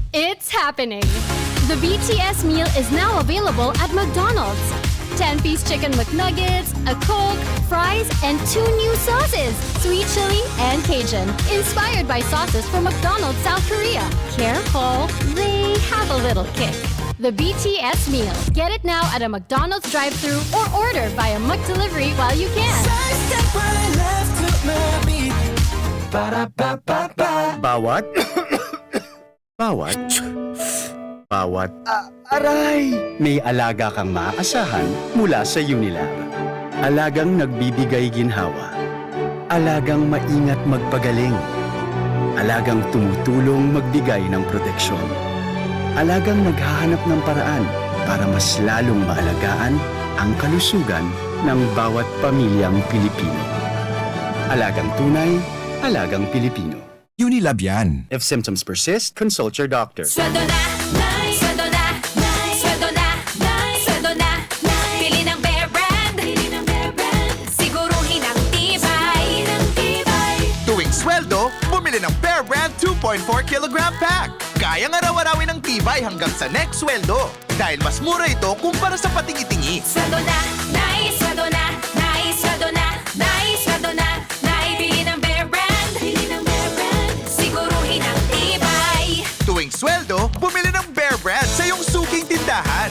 It's happening! The BTS meal is now available at McDonald's. 10-piece chicken McNuggets, a Coke, fries, and 2 new sauces, sweet chili and Cajun, inspired by sauces from McDonald's South Korea. Careful, they have a little kick. The BTS meal. Get it now at a McDonald's drive-thru or order via McDelivery while you can. Bawat aray! May alaga kang maaasahan mula sa Unilab. Alagang nagbibigay ginhawa. Alagang maingat magpagaling. Alagang tumutulong magbigay ng proteksyon. Alagang naghahanap ng paraan para mas lalong maalagaan ang kalusugan ng bawat pamilyang Pilipino. Alagang tunay, alagang Pilipino. Unilab yan. If symptoms persist, consult your doctor. Sweldo na, nay! Sweldo na, nay! Sweldo na, nay! Sweldo na, nay! Pili ng Bear Brand! Pili ng Bear Brand! Siguruhin ang tibay! Ng tibay! Tuwing sweldo, bumili ng Bear Brand 2.4 kilogram pack. Kayang araw-arawin ang tibay hanggang sa next sweldo. Dahil mas mura ito kumpara sa patingi-tingi. Sweldo na, nay! Sweldo na, nay! Sweldo na, nay! Sweldo na, nay! Pili ng Bear Brand! Pili ng Bear Brand! Siguruhin ang tibay! Tuwing sweldo, bumili ng Bear Brand sa iyong suking tindahan.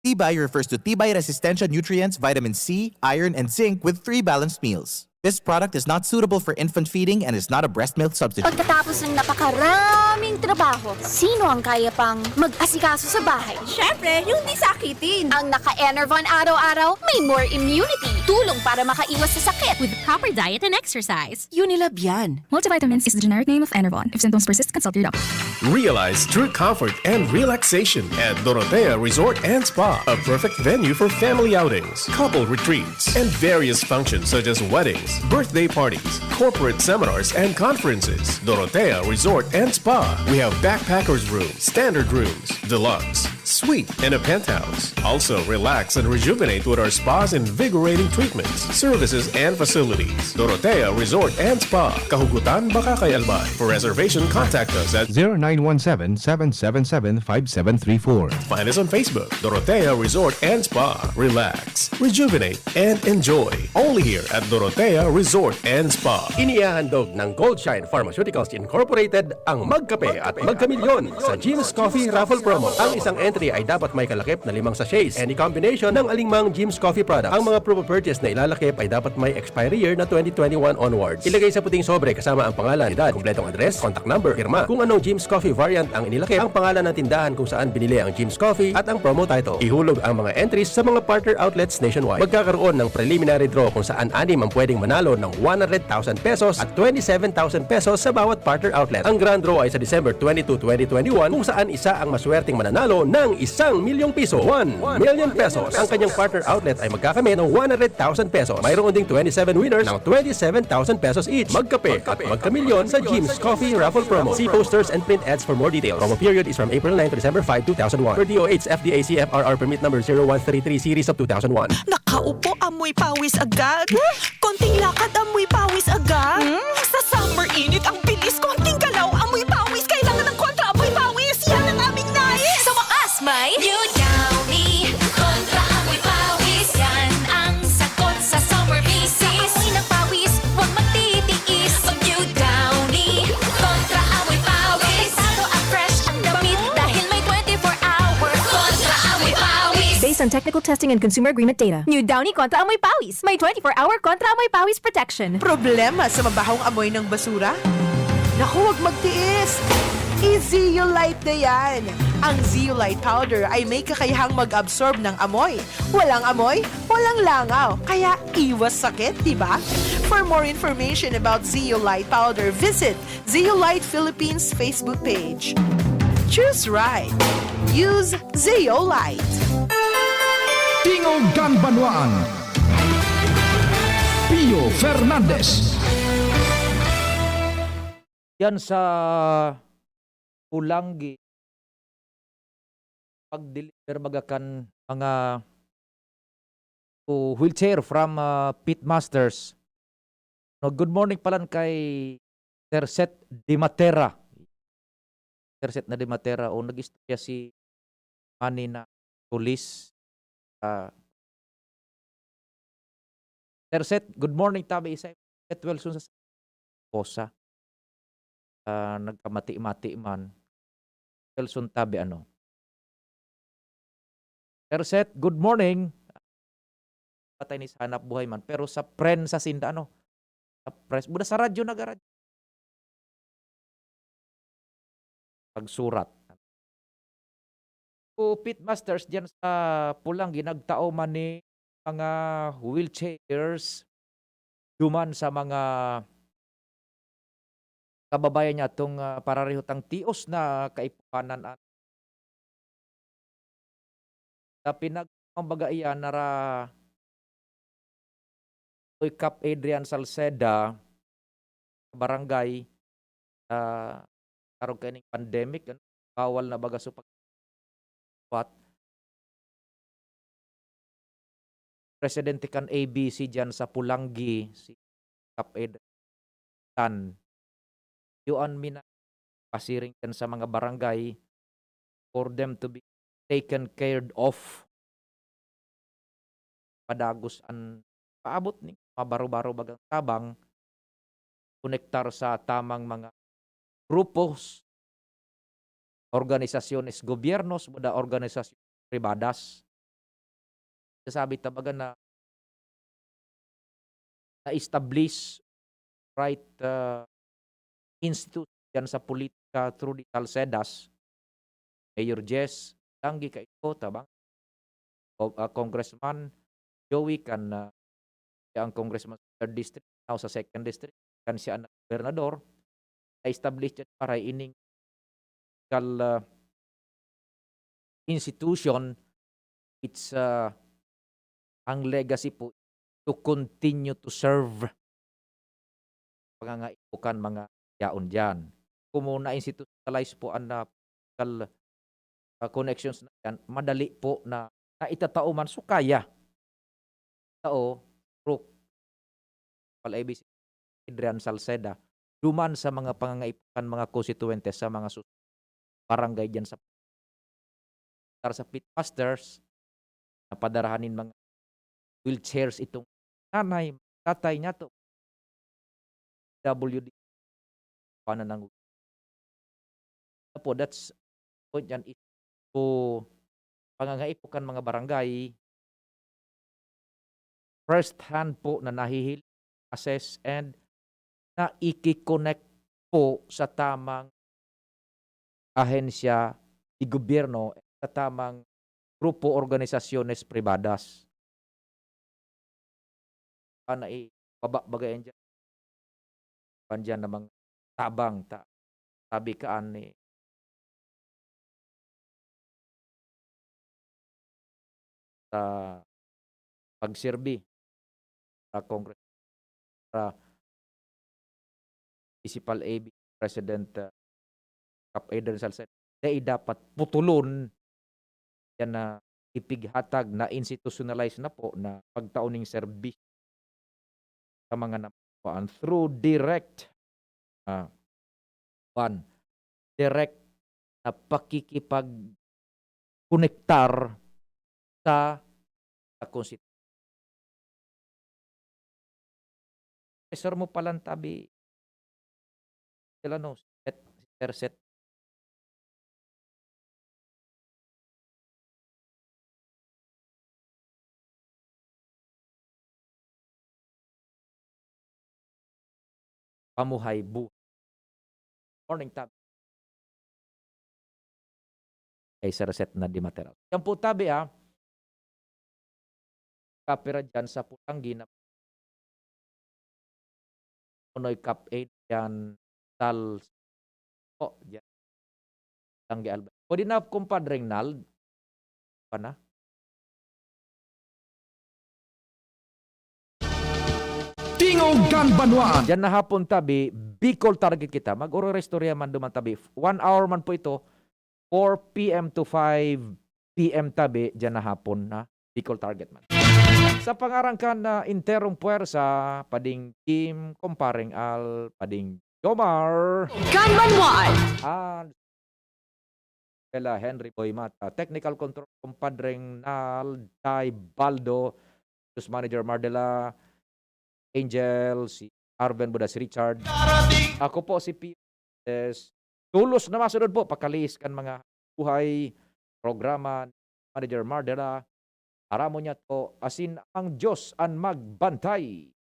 Tibay refers to Tibay Resistensya nutrients, vitamin C, iron, and zinc with 3 balanced meals. This product is not suitable for infant feeding and is not a breast milk substitute. Pagkatapos ng napakaraming trabaho, sino ang kaya pang mag-asikaso sa bahay? Syempre, yung di sakitin. Ang naka-Enervon araw-araw, may more immunity. Tulong para makaiwas sa sakit. With proper diet and exercise. Unilab yan. Multivitamins is the generic name of Enervon. If symptoms persist, consult your doctor. Realize true comfort and relaxation at Dorotea Resort and Spa, a perfect venue for family outings, couple retreats, and various functions such as weddings, birthday parties, corporate seminars, and conferences. Dorotea Resort and Spa. We have backpackers room, standard rooms, deluxe, suite, and a penthouse. Also, relax and rejuvenate with our spa's invigorating treatments, services, and facilities. Dorotea Resort and Spa. Kahugutan, Bakakay, Albay. For reservation, contact us at 0917-777-5734. Find us on Facebook, Dorotea Resort and Spa. Relax, rejuvenate, and enjoy. Only here at Dorotea Resort and Spa. Inihahandog ng Goldshine Pharmaceuticals Incorporated ang Magkape at Magkamilyon sa Jim's Coffee Raffle Promo. Ang isang entry ay dapat may kalakip na 5 sachets. Any combination ng alingmang Jim's Coffee product. Ang mga promo purchase na ilalakip ay dapat may expiry year na 2021 onwards. Ilagay sa puting sobre kasama ang pangalan, edad, kumpletong address, contact number, firma. Kung anong Jim's Coffee variant ang inilakip, ang pangalan ng tindahan kung saan binili ang Jim's Coffee at ang promo title. Ihulog ang mga entries sa mga partner outlets nationwide. Magkakaroon ng preliminary draw kung saan 6 ang pwedeng manalo ng 100,000 pesos at 27,000 pesos sa bawat partner outlet. Ang grand draw ay sa December 22, 2021 kung saan isa ang maswerteng mananalo ng 1,000,000 piso. 1 million pesos. Ang kanyang partner outlet ay magkakamit ng 100,000 pesos. Mayroon ding 27 winners ng 27,000 pesos each. Magkape at magkamilyon sa Jim's Coffee Raffle Promo. See posters and print ads for more details. Promo period is from April 9 to December 5, 2001. Per DOH FDA CFRR permit number 0133 series of 2001. Nakaupo, amoy pawis agad. Konting lakad, amoy pawis agad. Sa summer init, ang bilis. Konting galaw, amoy pawis. Kailangan ng kontra, amoy pawis. Yan ang aming nais. Sa wakas, may New Downy kontra amoy pawis. Yan ang sagot sa summer bisis. Amoy ng pawis, huwag magtitiis. Pag New Downy kontra amoy pawis. Tado at fresh ang damit dahil may 24 hours kontra amoy pawis. Based on technical testing and consumer agreement data, New Downy Kontra Amoy Pawis. May 24-hour Kontra Amoy Pawis protection. Problema sa mabahong amoy ng basura? Naku, huwag magtiis! Easy Light na yan! Ang zeolite powder ay may kakayahang mag-absorb ng amoy. Walang amoy, walang langaw. Kaya iwas sakit, di ba? For more information about zeolite powder, visit Zeolite Philippines Facebook page. Choose right. Use zeolite. Tingog kang Banwaan. Pio Fernandez. Yan sa Pulangi, pag-deliver magakan mga wheelchair from Pitmasters. No, good morning palan kay Terset Di Matera. Terset na Di Matera o nag-istorya si Manny na pulis. Terset, good morning tabi isa. Get well soon sa Posa. Nagkamati-mati man. Wilson tabi ano. Terset, good morning. Patay ni sa hanap buhay man. Pero sa friend sa sinda ano. Sa press. Buda sa radyo nagaradyo. Pagsurat. O Pitmasters dyan sa Pulangi nagtao man ni mga wheelchairs duman sa mga kababayan niya itong pararihotang tios na kaipuhanan at pinagkambaga iyan nara Cap Adrian Salceda barangay karong kaning pandemic bawal na baga so pagpat presidente kan ABC dyan sa Pulangi si Cap Adrian yuan mina pasiring kan sa mga barangay for them to be taken care of padagos an paabot ni mabaro-baro bagang tabang konektar sa tamang mga grupos organisasyones gobiernos muda organisasyon privadas sabi tabaga na establish right institute yan sa politika through the Salcedas, Mayor Jess, Langgi ka ito, tabang, Congressman Joey kan ang Congressman sa 3rd District, now sa 2nd District, kan siya ang gobernador, na-establish yan para ining institution, it's ang legacy po to continue to serve pangangaipukan mga yaon dyan. Kung na-institutionalize po ang connections na yan, madali po na itatao man so kaya. Tao, Rook, ABC, Adrian Salceda, duman sa mga pangangaipukan mga constituentes sa mga barangay dyan sa Pitmasters, na padarahanin mga wheelchairs itong nanay, tatay niya to, WD paano nang po that's point yan is to pangangaipukan mga barangay first hand po na nahihil assess and na i-connect po sa tamang ahensya di gobyerno sa tamang grupo organisasyones privadas na ibabagayan dyan pandyan namang tabang sabi kaan ni sa pagserbi sa Congress sa Municipal AB President Cap Adrian Salceda ay dapat putulon yan na ipighatag na institutionalize na po na pagtauning service sa mga naman through direct direct na pakikipag-konektar sa konstitusyon. Professor mo palang tabi sila no, set pamuhay buhay. Morning tab. kaysa reset na di material. Yan po tabi kapira dyan sa putanggi na unoy Cap 8 yan tal po dyan. Tanggi Albert. Pwede na kumpadreng nal pa na. Tingog kan Banwaan. Diyan na hapon tabi, Bicol target kita. Mag-oro-restorya man duman tabi. 1 hour man po ito. 4 p.m. to 5 p.m. tabi, diyan na hapon na Bicol target man. Sa pangarangkan na interong puwersa, pading Kim Comparing Al, pading Jomar. Kan Banwaan. Henry Boy Mata. Technical control, kumpadreng Nal, Tay Baldo, News Manager Mardela, Angel, si Arven Budas Richard. Ako po si P.S. Tulos na masunod po. Pakalis kan mga buhay, programa, Manager Mardela. Aramo niya to, asin ang Diyos ang magbantay.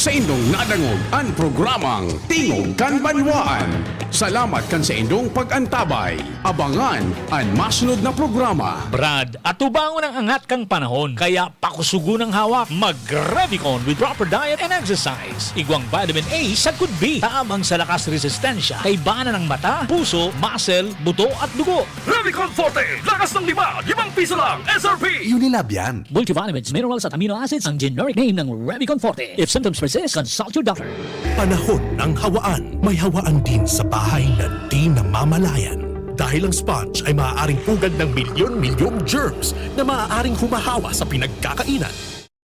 Sa indong nadangog ang programang Tingog kan Banwaan. Salamat kan sa indong pag-antabay. Abangan ang masunod na programa. Brad, atubangon ang angat kang panahon. Kaya pakusugo ng hawak. Mag-Revicon with proper diet and exercise. Igwang vitamin A sa could be. Taamang sa lakas resistensya. Kay bana ng mata, puso, muscle, buto at dugo. Revicon Forte! Lakas ng 5 piso lang! SRP! Unilab yan. Multivitamins, minerals at amino acids ang generic name ng Revicon Forte. If symptoms persist, consult your doctor. Panahon ng hawaan. May hawaan din sa bahay na di namamalayan. Dahil ang sponge ay maaaring pugad ng milyon-milyong germs na maaaring humahawa sa pinagkakainan.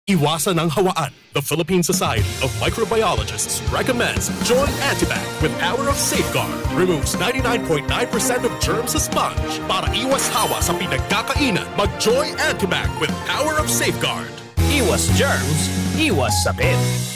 Iwasan ang hawaan. The Philippine Society of Microbiologists recommends Joy Antibac with Power of Safeguard. Removes 99.9% of germs sa sponge. Para iwas hawa sa pinagkakainan, mag-Joy Antibac with Power of Safeguard. Iwas germs, iwas sakit.